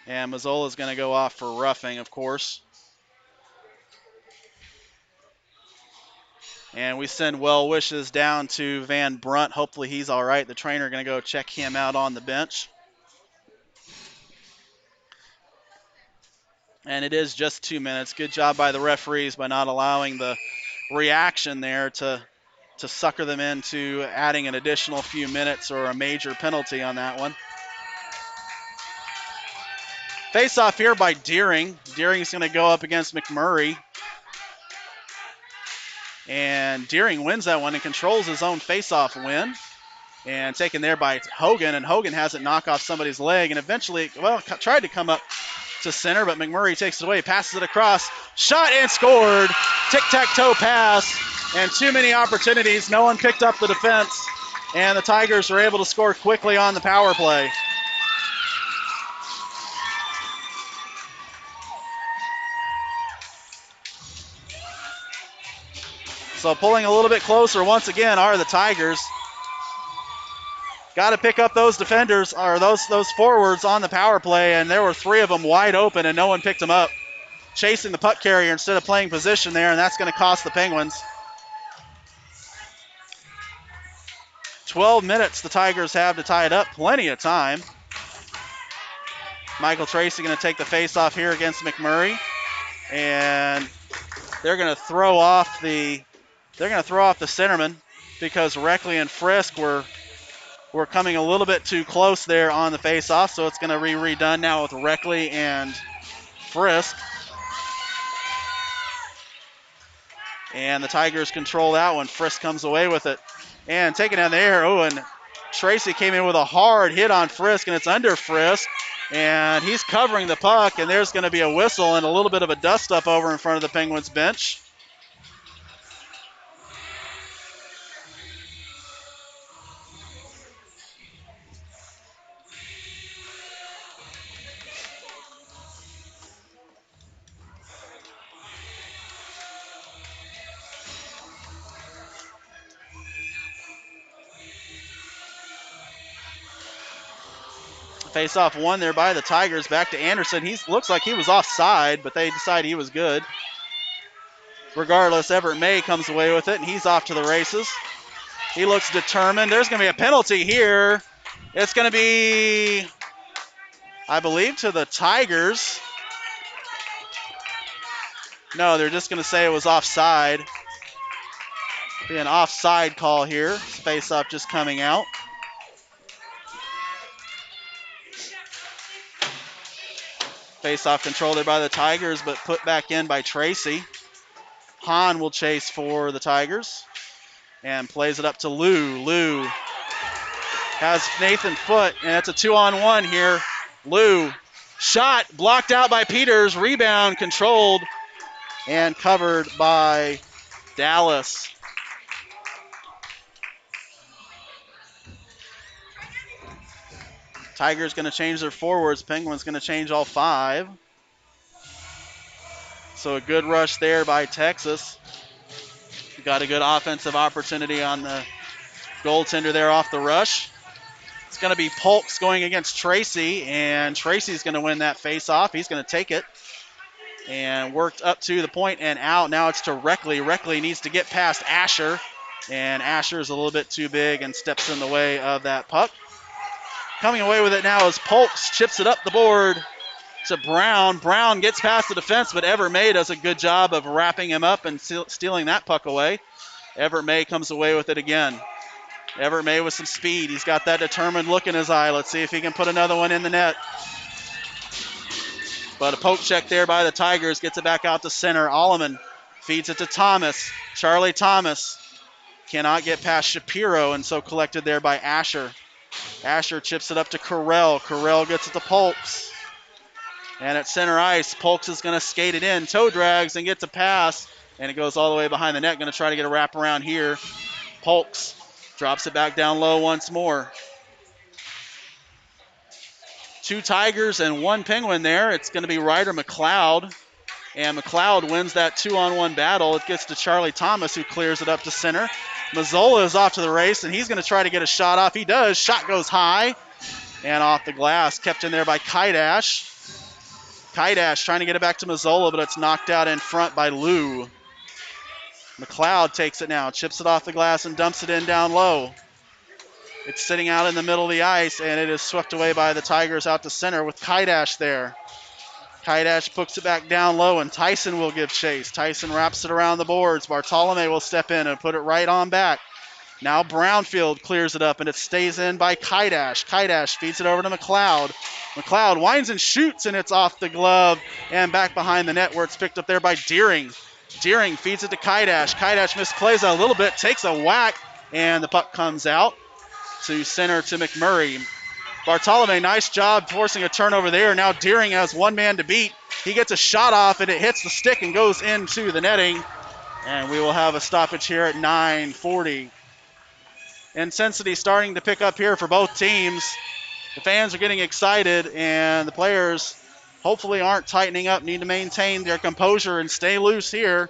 And Mazzola's going to go off for roughing, of course. And we send well wishes down to Van Brunt. Hopefully he's all right. The trainer going to go check him out on the bench. And it is just 2 minutes. Good job by the referees by not allowing the reaction there to sucker them into adding an additional few minutes or a major penalty on that one. Face off here by Deering. Deering's going to go up against McMurray. And Deering wins that one and controls his own face-off win. And taken there by Hogan, and Hogan has it knock off somebody's leg and eventually, tried to come up to center, but McMurray takes it away, passes it across, shot and scored. Tic-tac-toe pass, and too many opportunities. No one picked up the defense, and the Tigers were able to score quickly on the power play. So pulling a little bit closer once again are the Tigers. Got to pick up those defenders or those forwards on the power play, and there were 3 of them wide open, and no one picked them up. Chasing the puck carrier instead of playing position there, and that's going to cost the Penguins. 12 minutes the Tigers have to tie it up. Plenty of time. Michael Tracy going to take the face-off here against McMurray, and they're going to throw off the centerman because Reckley and Frisk were coming a little bit too close there on the face-off, so it's going to be redone now with Reckley and Frisk. And the Tigers control that one. Frisk comes away with it and taken down the air. Oh, and Tracy came in with a hard hit on Frisk, and it's under Frisk. And he's covering the puck, and there's going to be a whistle and a little bit of a dust-up over in front of the Penguins bench. Face-off won there by the Tigers. Back to Anderson. He looks like he was offside, but they decided he was good. Regardless, Everett May comes away with it, and he's off to the races. He looks determined. There's going to be a penalty here. It's going to be, I believe, to the Tigers. No, they're just going to say it was offside. Be an offside call here. Face-off just coming out. Face-off controlled there by the Tigers, but put back in by Tracy. Hahn will chase for the Tigers and plays it up to Lou. Lou has Nathan Foote, and it's a 2-on-1 here. Lou, shot blocked out by Peters. Rebound controlled and covered by Dallas. Tigers going to change their forwards. Penguins going to change all 5. So a good rush there by Texas. Got a good offensive opportunity on the goaltender there off the rush. It's going to be Polks going against Tracy, and Tracy's going to win that face-off. He's going to take it and worked up to the point and out. Now it's to Reckley. Reckley needs to get past Asher, and Asher's a little bit too big and steps in the way of that puck. Coming away with it now is Polks, chips it up the board to Brown. Brown gets past the defense, but Everett May does a good job of wrapping him up and stealing that puck away. Everett May comes away with it again. Everett May with some speed. He's got that determined look in his eye. Let's see if he can put another one in the net. But a poke check there by the Tigers gets it back out to center. Alleman feeds it to Thomas. Charlie Thomas cannot get past Shapiro, and so collected there by Asher. Asher chips it up to Carell. Carell gets it to Polks. And at center ice, Polks is going to skate it in. Toe drags and gets a pass, and it goes all the way behind the net. Going to try to get a wraparound here. Polks drops it back down low once more. 2 Tigers and 1 Penguin there. It's going to be Ryder McLeod. And McLeod wins that 2-on-1 battle. It gets to Charlie Thomas, who clears it up to center. Mazzola is off to the race, and he's going to try to get a shot off. He does. Shot goes high and off the glass. Kept in there by Kaidash. Kaidash trying to get it back to Mazzola, but it's knocked out in front by Lou. McLeod takes it now, chips it off the glass and dumps it in down low. It's sitting out in the middle of the ice, and it is swept away by the Tigers out to center with Kaidash there. Kaidash puts it back down low, and Tyson will give chase. Tyson wraps it around the boards. Bartolome will step in and put it right on back. Now Brownfield clears it up, and it stays in by Kaidash. Kaidash feeds it over to McLeod. McLeod winds and shoots, and it's off the glove and back behind the net where it's picked up there by Deering. Deering feeds it to Kaidash. Kaidash misplays it a little bit, takes a whack, and the puck comes out to center to McMurray. Bartolome, nice job forcing a turnover there. Now Deering has one man to beat. He gets a shot off, and it hits the stick and goes into the netting. And we will have a stoppage here at 9:40. Intensity starting to pick up here for both teams. The fans are getting excited, and the players hopefully aren't tightening up, need to maintain their composure and stay loose here.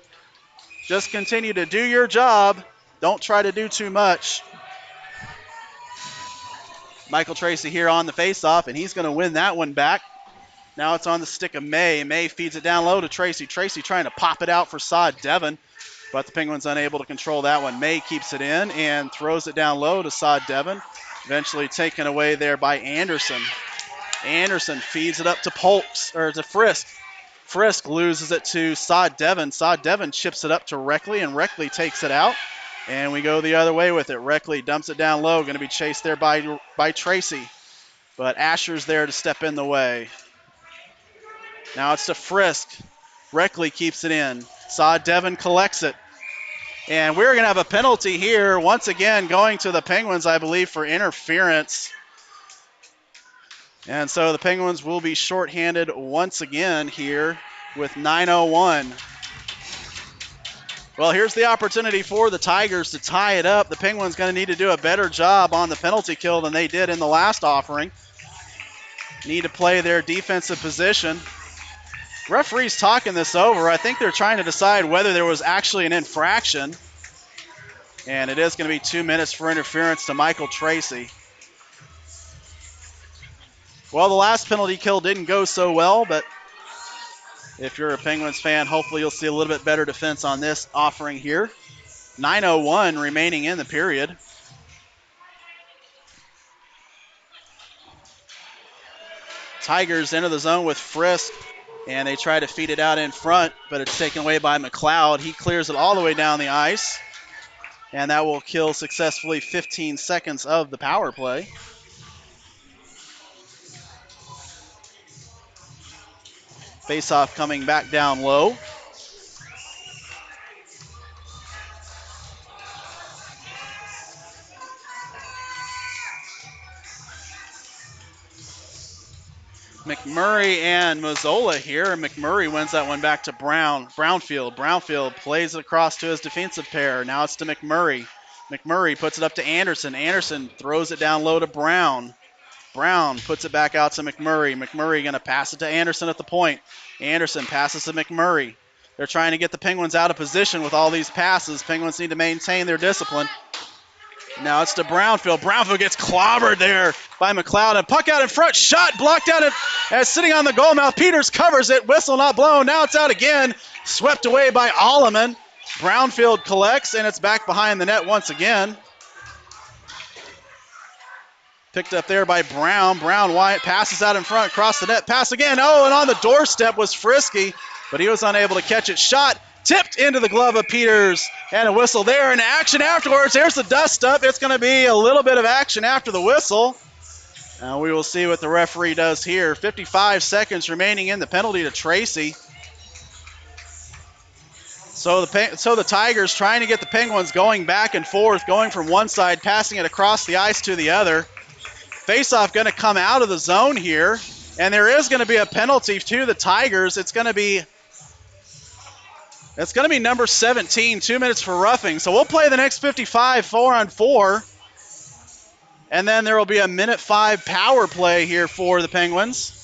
Just continue to do your job. Don't try to do too much. Michael Tracy here on the faceoff, and he's going to win that one back. Now it's on the stick of May. May feeds it down low to Tracy. Tracy trying to pop it out for Sod Devon, but the Penguins unable to control that one. May keeps it in and throws it down low to Sod Devon. Eventually taken away there by Anderson. Anderson feeds it up to Polks, or to Frisk. Frisk loses it to Sod Devon. Sod Devon chips it up to Reckley, and Reckley takes it out. And we go the other way with it. Reckley dumps it down low. Going to be chased there by Tracy. But Asher's there to step in the way. Now it's to Frisk. Reckley keeps it in. Sod Devon collects it. And we're going to have a penalty here, once again going to the Penguins, I believe, for interference. And so the Penguins will be shorthanded once again here with 9:01. Well, here's the opportunity for the Tigers to tie it up. The Penguins going to need to do a better job on the penalty kill than they did in the last offering. Need to play their defensive position. Referee's talking this over. I think they're trying to decide whether there was actually an infraction. And it is going to be 2 minutes for interference to Michael Tracy. Well, the last penalty kill didn't go so well, but if you're a Penguins fan, hopefully you'll see a little bit better defense on this offering here. 9:01 remaining in the period. Tigers enter the zone with Frisk And they try to feed it out in front, but it's taken away by McLeod. He clears it all the way down the ice. And that will kill successfully 15 seconds of the power play. Faceoff coming back down low. McMurray and Mazzola here. McMurray wins that one back to Brownfield. Brownfield plays it across to his defensive pair. Now it's to McMurray. McMurray puts it up to Anderson. Anderson throws it down low to Brown. Brown puts it back out to McMurray. McMurray going to pass it to Anderson at the point. Anderson passes to McMurray. They're trying to get the Penguins out of position with all these passes. Penguins need to maintain their discipline. Now it's to Brownfield. Brownfield gets clobbered there by McLeod. And puck out in front. Shot blocked out as sitting on the goal mouth. Peters covers it. Whistle not blown. Now it's out again. Swept away by Alleman. Brownfield collects, and it's back behind the net once again. Picked up there by Brown. Brown Wyatt passes out in front across the net. Pass again. Oh, and on the doorstep was Frisky, but he was unable to catch it. Shot tipped into the glove of Peters, and a whistle there, and action afterwards. There's the dust up. It's going to be a little bit of action after the whistle. And we will see what the referee does here. 55 seconds remaining in the penalty to Tracy. So the Tigers trying to get the Penguins going back and forth, going from one side, passing it across the ice to the other. Faceoff going to come out of the zone here, and there is going to be a penalty to the Tigers. It's going to be number 17, 2 minutes for roughing. So we'll play the next 55, 4-on-4. And then there will be a minute 5 power play here for the Penguins.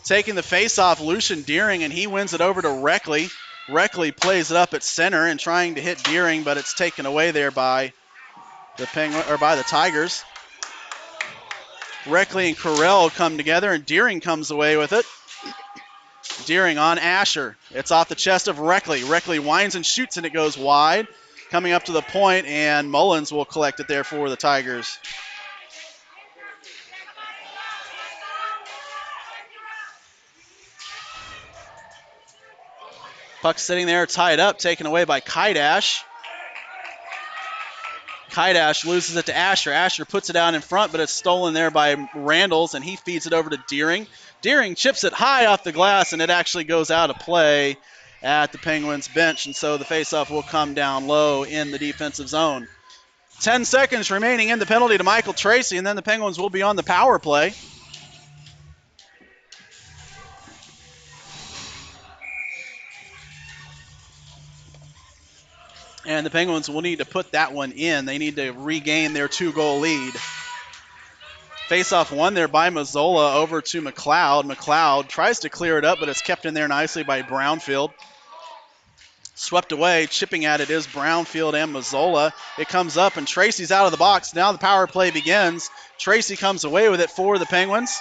Taking the face-off, Lucian Deering, and he wins it over to Reckley. Reckley plays it up at center and trying to hit Deering, but it's taken away there by the Tigers. Reckley and Carell come together, and Deering comes away with it. Deering on Asher. It's off the chest of Reckley. Reckley winds and shoots, and it goes wide. Coming up to the point, and Mullins will collect it there for the Tigers. Puck sitting there tied up, taken away by Kaidash. Kaidash loses it to Asher. Asher puts it out in front, but it's stolen there by Randalls, and he feeds it over to Deering. Deering chips it high off the glass, and it actually goes out of play at the Penguins bench, and so the faceoff will come down low in the defensive zone. 10 seconds remaining in the penalty to Michael Tracy, and then the Penguins will be on the power play. And the Penguins will need to put that one in. They need to regain their 2-goal lead. Face-off won there by Mazzola over to McLeod. McLeod tries to clear it up, but it's kept in there nicely by Brownfield. Swept away, chipping at it is Brownfield and Mazzola. It comes up, and Tracy's out of the box. Now the power play begins. Tracy comes away with it for the Penguins.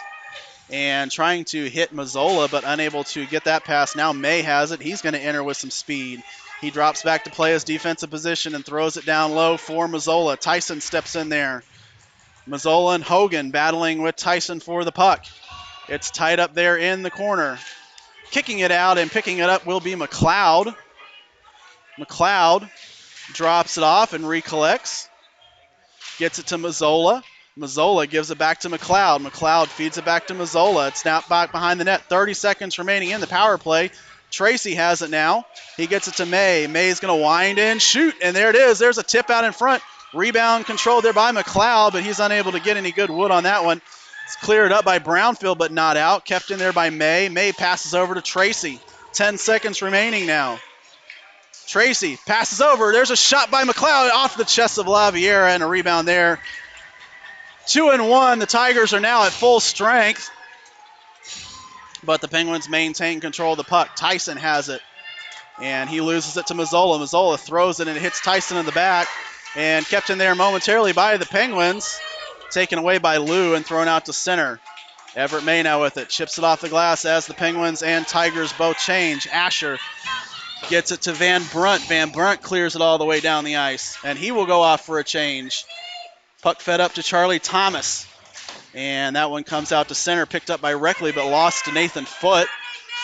And trying to hit Mazzola, but unable to get that pass. Now May has it. He's going to enter with some speed. He drops back to play his defensive position and throws it down low for Mazzola. Tyson steps in there. Mazzola and Hogan battling with Tyson for the puck. It's tied up there in the corner. Kicking it out and picking it up will be McLeod. McLeod drops it off and recollects. Gets it to Mazzola. Mazzola gives it back to McLeod. McLeod feeds it back to Mazzola. It's now back behind the net. 30 seconds remaining in the power play. Tracy has it now. He gets it to May. May's going to wind and shoot, and there it is. There's a tip out in front. Rebound controlled there by McLeod, but he's unable to get any good wood on that one. It's cleared up by Brownfield, but not out. Kept in there by May. May passes over to Tracy. 10 seconds remaining now. Tracy passes over. There's a shot by McLeod off the chest of Laviera, and a rebound there. 2-1. The Tigers are now at full strength, but the Penguins maintain control of the puck. Tyson has it, and he loses it to Mazzola. Mazzola throws it, and it hits Tyson in the back, and kept in there momentarily by the Penguins. Taken away by Lou and thrown out to center. Everett May now with it. Chips it off the glass as the Penguins and Tigers both change. Asher gets it to Van Brunt. Van Brunt clears it all the way down the ice, and he will go off for a change. Puck fed up to Charlie Thomas. And that one comes out to center, picked up by Reckley, but lost to Nathan Foote.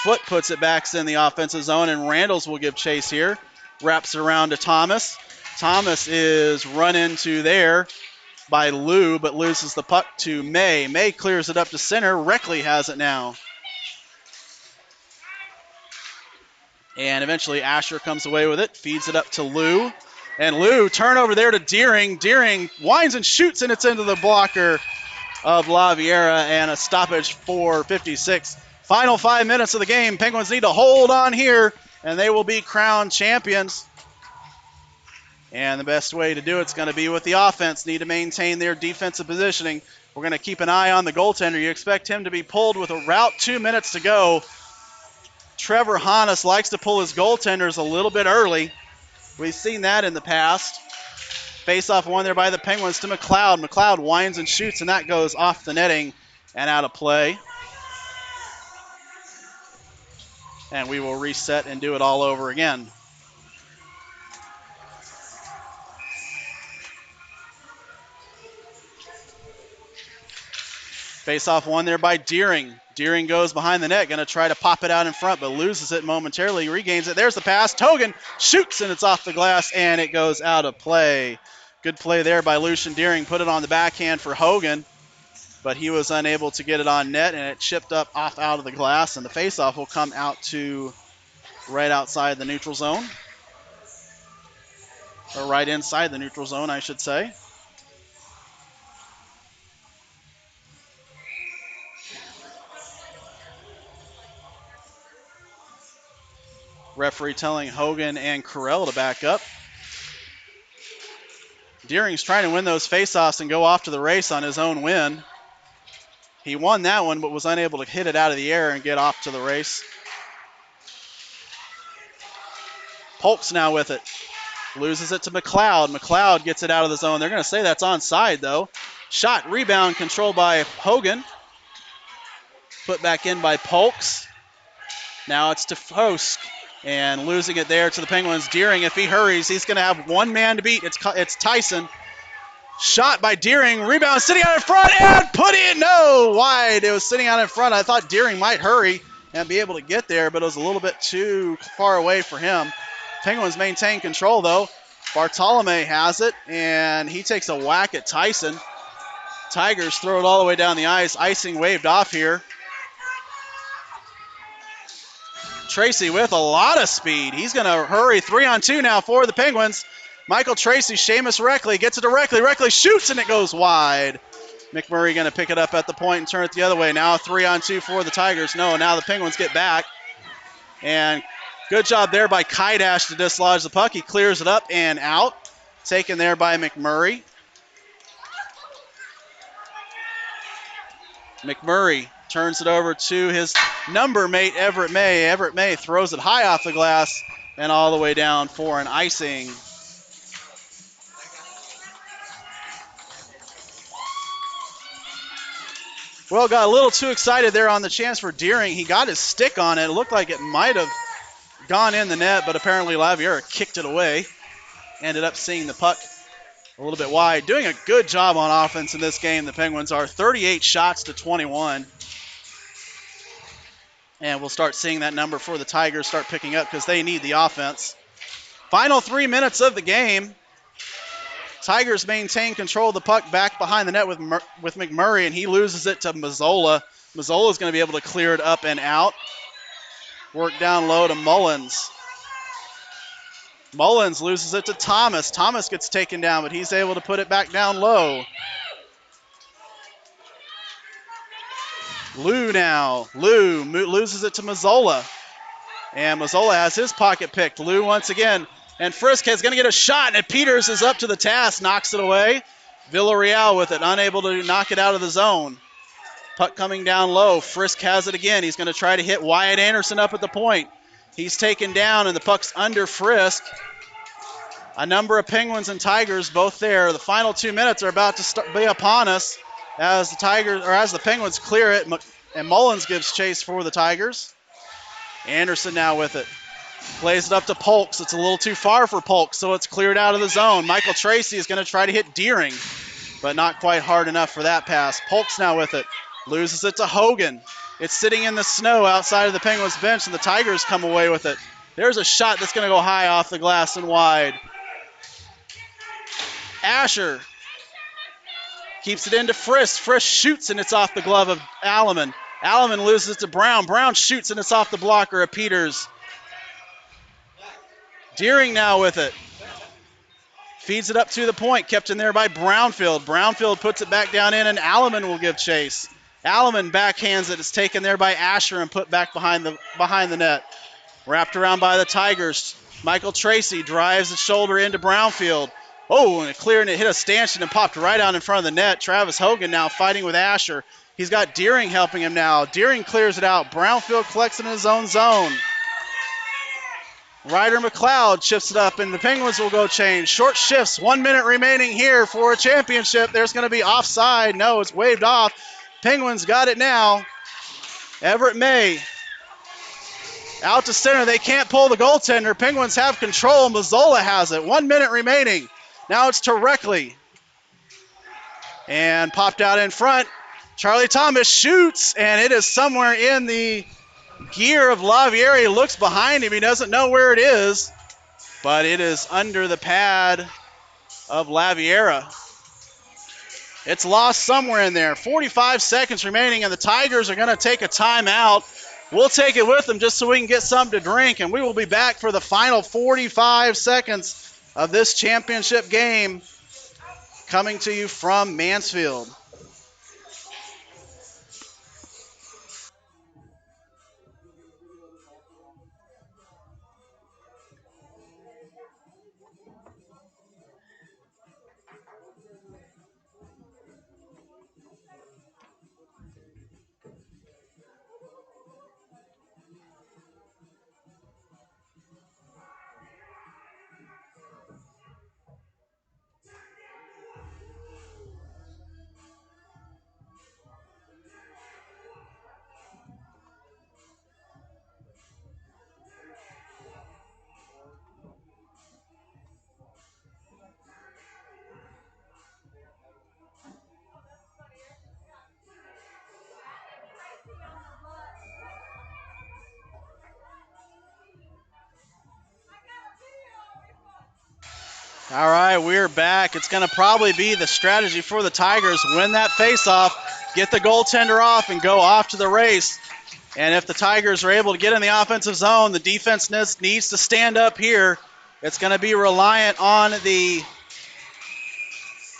Foote puts it back in the offensive zone, and Randalls will give chase here. Wraps it around to Thomas. Thomas is run into there by Lou, but loses the puck to May. May clears it up to center. Reckley has it now. And eventually Asher comes away with it, feeds it up to Lou. And Lou, turnover there to Deering. Deering winds and shoots, and it's into the blocker of Laviera, and a stoppage for 56. Final 5 minutes of the game. Penguins need to hold on here, and they will be crowned champions. And the best way to do it's going to be with the offense. Need to maintain their defensive positioning. We're going to keep an eye on the goaltender. You expect him to be pulled with about 2 minutes to go. Trevor Hannes likes to pull his goaltenders a little bit early. We've seen that in the past. Face-off won there by the Penguins to McLeod. McLeod winds and shoots, and that goes off the netting and out of play. And we will reset and do it all over again. Face-off won there by Deering. Deering goes behind the net, going to try to pop it out in front, but loses it momentarily, regains it. There's the pass. Togan shoots, and it's off the glass, and it goes out of play. Good play there by Lucian Deering. Put it on the backhand for Hogan, but he was unable to get it on net, and it chipped up off out of the glass, and the face-off will come out to right outside the neutral zone. Or right inside the neutral zone, I should say. Referee telling Hogan and Carell to back up. Deering's trying to win those faceoffs and go off to the race on his own win. He won that one, but was unable to hit it out of the air and get off to the race. Polk's now with it. Loses it to McLeod. McLeod gets it out of the zone. They're going to say that's onside, though. Shot, rebound, controlled by Hogan. Put back in by Polks. Now it's to Fosk. And losing it there to the Penguins. Deering, if he hurries, he's going to have one man to beat. It's Tyson. Shot by Deering. Rebound sitting out in front and put in. No, wide. It was sitting out in front. I thought Deering might hurry and be able to get there, but it was a little bit too far away for him. Penguins maintain control, though. Bartolome has it, and he takes a whack at Tyson. Tigers throw it all the way down the ice. Icing waved off here. Tracy with a lot of speed. He's going to hurry 3-on-2 now for the Penguins. Michael Tracy, Seamus Reckley gets it to Reckley. Reckley shoots, and it goes wide. McMurray going to pick it up at the point and turn it the other way. Now 3-on-2 for the Tigers. No, now the Penguins get back. And good job there by Kaidash to dislodge the puck. He clears it up and out. Taken there by McMurray. McMurray turns it over to his number mate, Everett May. Everett May throws it high off the glass and all the way down for an icing. Well, got a little too excited there on the chance for Deering. He got his stick on it. It looked like it might have gone in the net, but apparently Laviera kicked it away. Ended up seeing the puck a little bit wide. Doing a good job on offense in this game, the Penguins are 38 shots to 21. And we'll start seeing that number for the Tigers start picking up because they need the offense. Final 3 minutes of the game. Tigers maintain control of the puck back behind the net with McMurray, and he loses it to Mazzola. Mazzola's going to be able to clear it up and out. Work down low to Mullins. Mullins loses it to Thomas. Thomas gets taken down, but he's able to put it back down low. Lou now. Lou loses it to Mazzola. And Mazzola has his pocket picked. Lou once again. And Frisk is going to get a shot, and Peters is up to the task, knocks it away. Villarreal with it, unable to knock it out of the zone. Puck coming down low. Frisk has it again. He's going to try to hit Wyatt Anderson up at the point. He's taken down, and the puck's under Frisk. A number of Penguins and Tigers both there. The final 2 minutes are about to be upon us as the Penguins clear it, and Mullins gives chase for the Tigers. Anderson now with it. Plays it up to Polks. It's a little too far for Polks, so it's cleared out of the zone. Michael Tracy is going to try to hit Deering. but not quite hard enough for that pass. Polk's now with it. Loses it to Hogan. It's sitting in the snow outside of the Penguins bench, and the Tigers come away with it. There's a shot that's going to go high off the glass and wide. Asher keeps it into Frisk. Frisk shoots, and it's off the glove of Alleman. Alleman loses it to Brown. Brown shoots, and it's off the blocker of Peters. Deering now with it. Feeds it up to the point, kept in there by Brownfield. Brownfield puts it back down in, and Alleman will give chase. Alleman backhands it. It's taken there by Asher and put back behind the net. Wrapped around by the Tigers. Michael Tracy drives the shoulder into Brownfield. Oh, and it cleared and it hit a stanchion and popped right out in front of the net. Travis Hogan now fighting with Asher. He's got Deering helping him now. Deering clears it out. Brownfield collects it in his own zone. Ryder McLeod shifts it up, and the Penguins will go change. Short shifts, 1 minute remaining here for a championship. There's going to be offside. No, it's waved off. Penguins got it now. Everett May out to center. They can't pull the goaltender. Penguins have control. Mazzola has it. 1 minute remaining. Now it's to Reckley. And popped out in front. Charlie Thomas shoots, and it is somewhere in the gear of Lavieri. He looks behind him. He doesn't know where it is, but it is under the pad of Laviera. It's lost somewhere in there. 45 seconds remaining, and the Tigers are going to take a timeout. We'll take it with them just so we can get something to drink, and we will be back for the final 45 seconds of this championship game coming to you from Mansfield. All right, we're back. It's going to probably be the strategy for the Tigers. Win that faceoff, get the goaltender off, and go off to the race. And if the Tigers are able to get in the offensive zone, the defense needs to stand up here. It's going to be reliant on the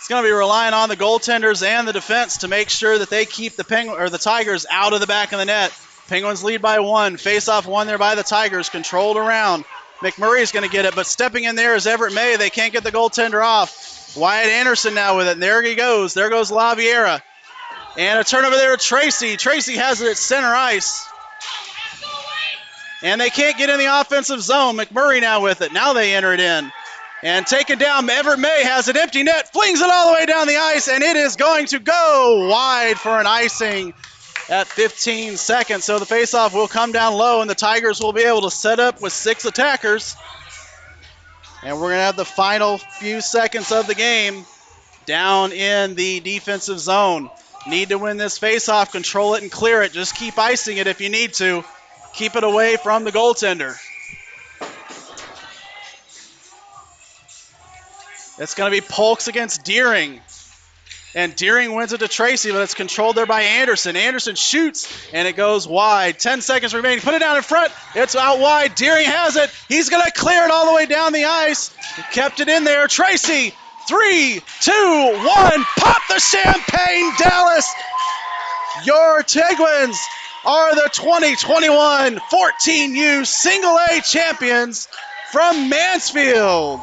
goaltenders and the defense to make sure that they keep the Tigers out of the back of the net. Penguins lead by 1. Face-off won there by the Tigers, controlled around. McMurray's going to get it, but stepping in there is Everett May. They can't get the goaltender off. Wyatt Anderson now with it, and there he goes. There goes Laviera. And a turnover there to Tracy. Tracy has it at center ice. And they can't get in the offensive zone. McMurray now with it. Now they enter it in. And taken down, Everett May has an empty net, flings it all the way down the ice, and it is going to go wide for an icing at 15 seconds. So the faceoff will come down low, and the Tigers will be able to set up with 6 attackers. And we're going to have the final few seconds of the game down in the defensive zone. Need to win this faceoff, control it and clear it. Just keep icing it if you need to. Keep it away from the goaltender. It's going to be Polks against Deering. And Deering wins it to Tracy, but it's controlled there by Anderson. Anderson shoots, and it goes wide. 10 seconds remaining. Put it down in front. It's out wide. Deering has it. He's going to clear it all the way down the ice. He kept it in there. Tracy, 3, 2, 1. Pop the champagne, Dallas. Your Penguins are the 2021 14U Single A champions from Mansfield.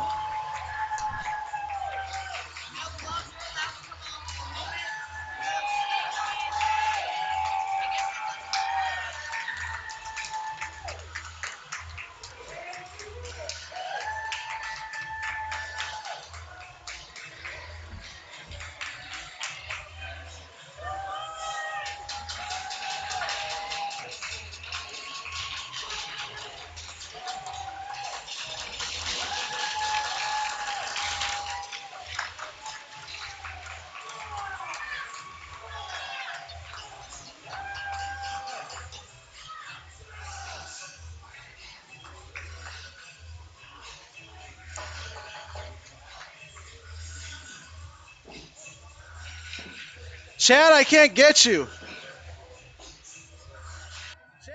Chad, I can't get you. Chad,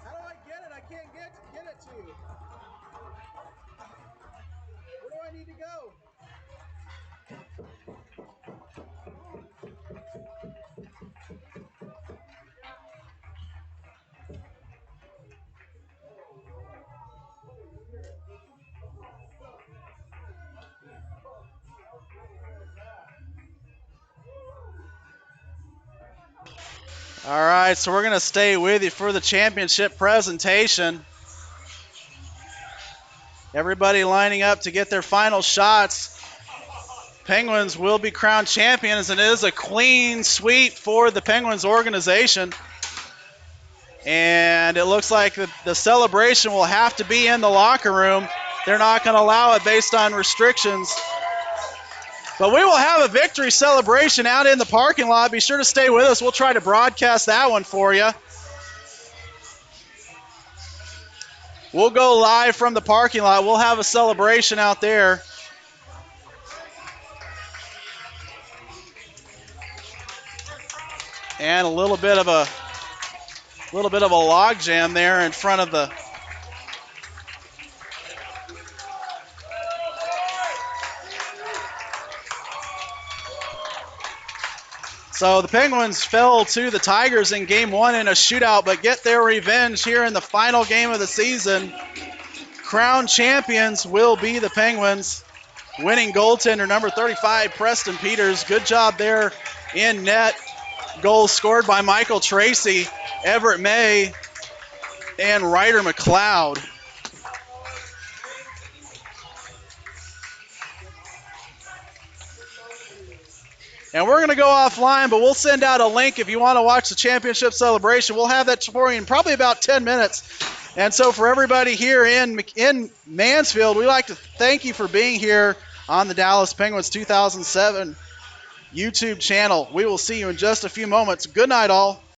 how do I get it? I can't get it to you. Where do I need to go? All right, so we're going to stay with you for the championship presentation. Everybody lining up to get their final shots. Penguins will be crowned champions, and it is a clean sweep for the Penguins organization. And it looks like the celebration will have to be in the locker room. They're not going to allow it based on restrictions. But we will have a victory celebration out in the parking lot. Be sure to stay with us. We'll try to broadcast that one for you. We'll go live from the parking lot. We'll have a celebration out there. And a little bit of a log jam there in front of the So the Penguins fell to the Tigers in game one in a shootout, but get their revenge here in the final game of the season. Crown champions will be the Penguins. Winning goaltender number 35, Preston Peters. Good job there in net. Goals scored by Michael Tracy, Everett May, and Ryder McLeod. And we're going to go offline, but we'll send out a link if you want to watch the championship celebration. We'll have that for you in probably about 10 minutes. And so for everybody here in Mansfield, we'd like to thank you for being here on the Dallas Penguins 2007 YouTube channel. We will see you in just a few moments. Good night, all.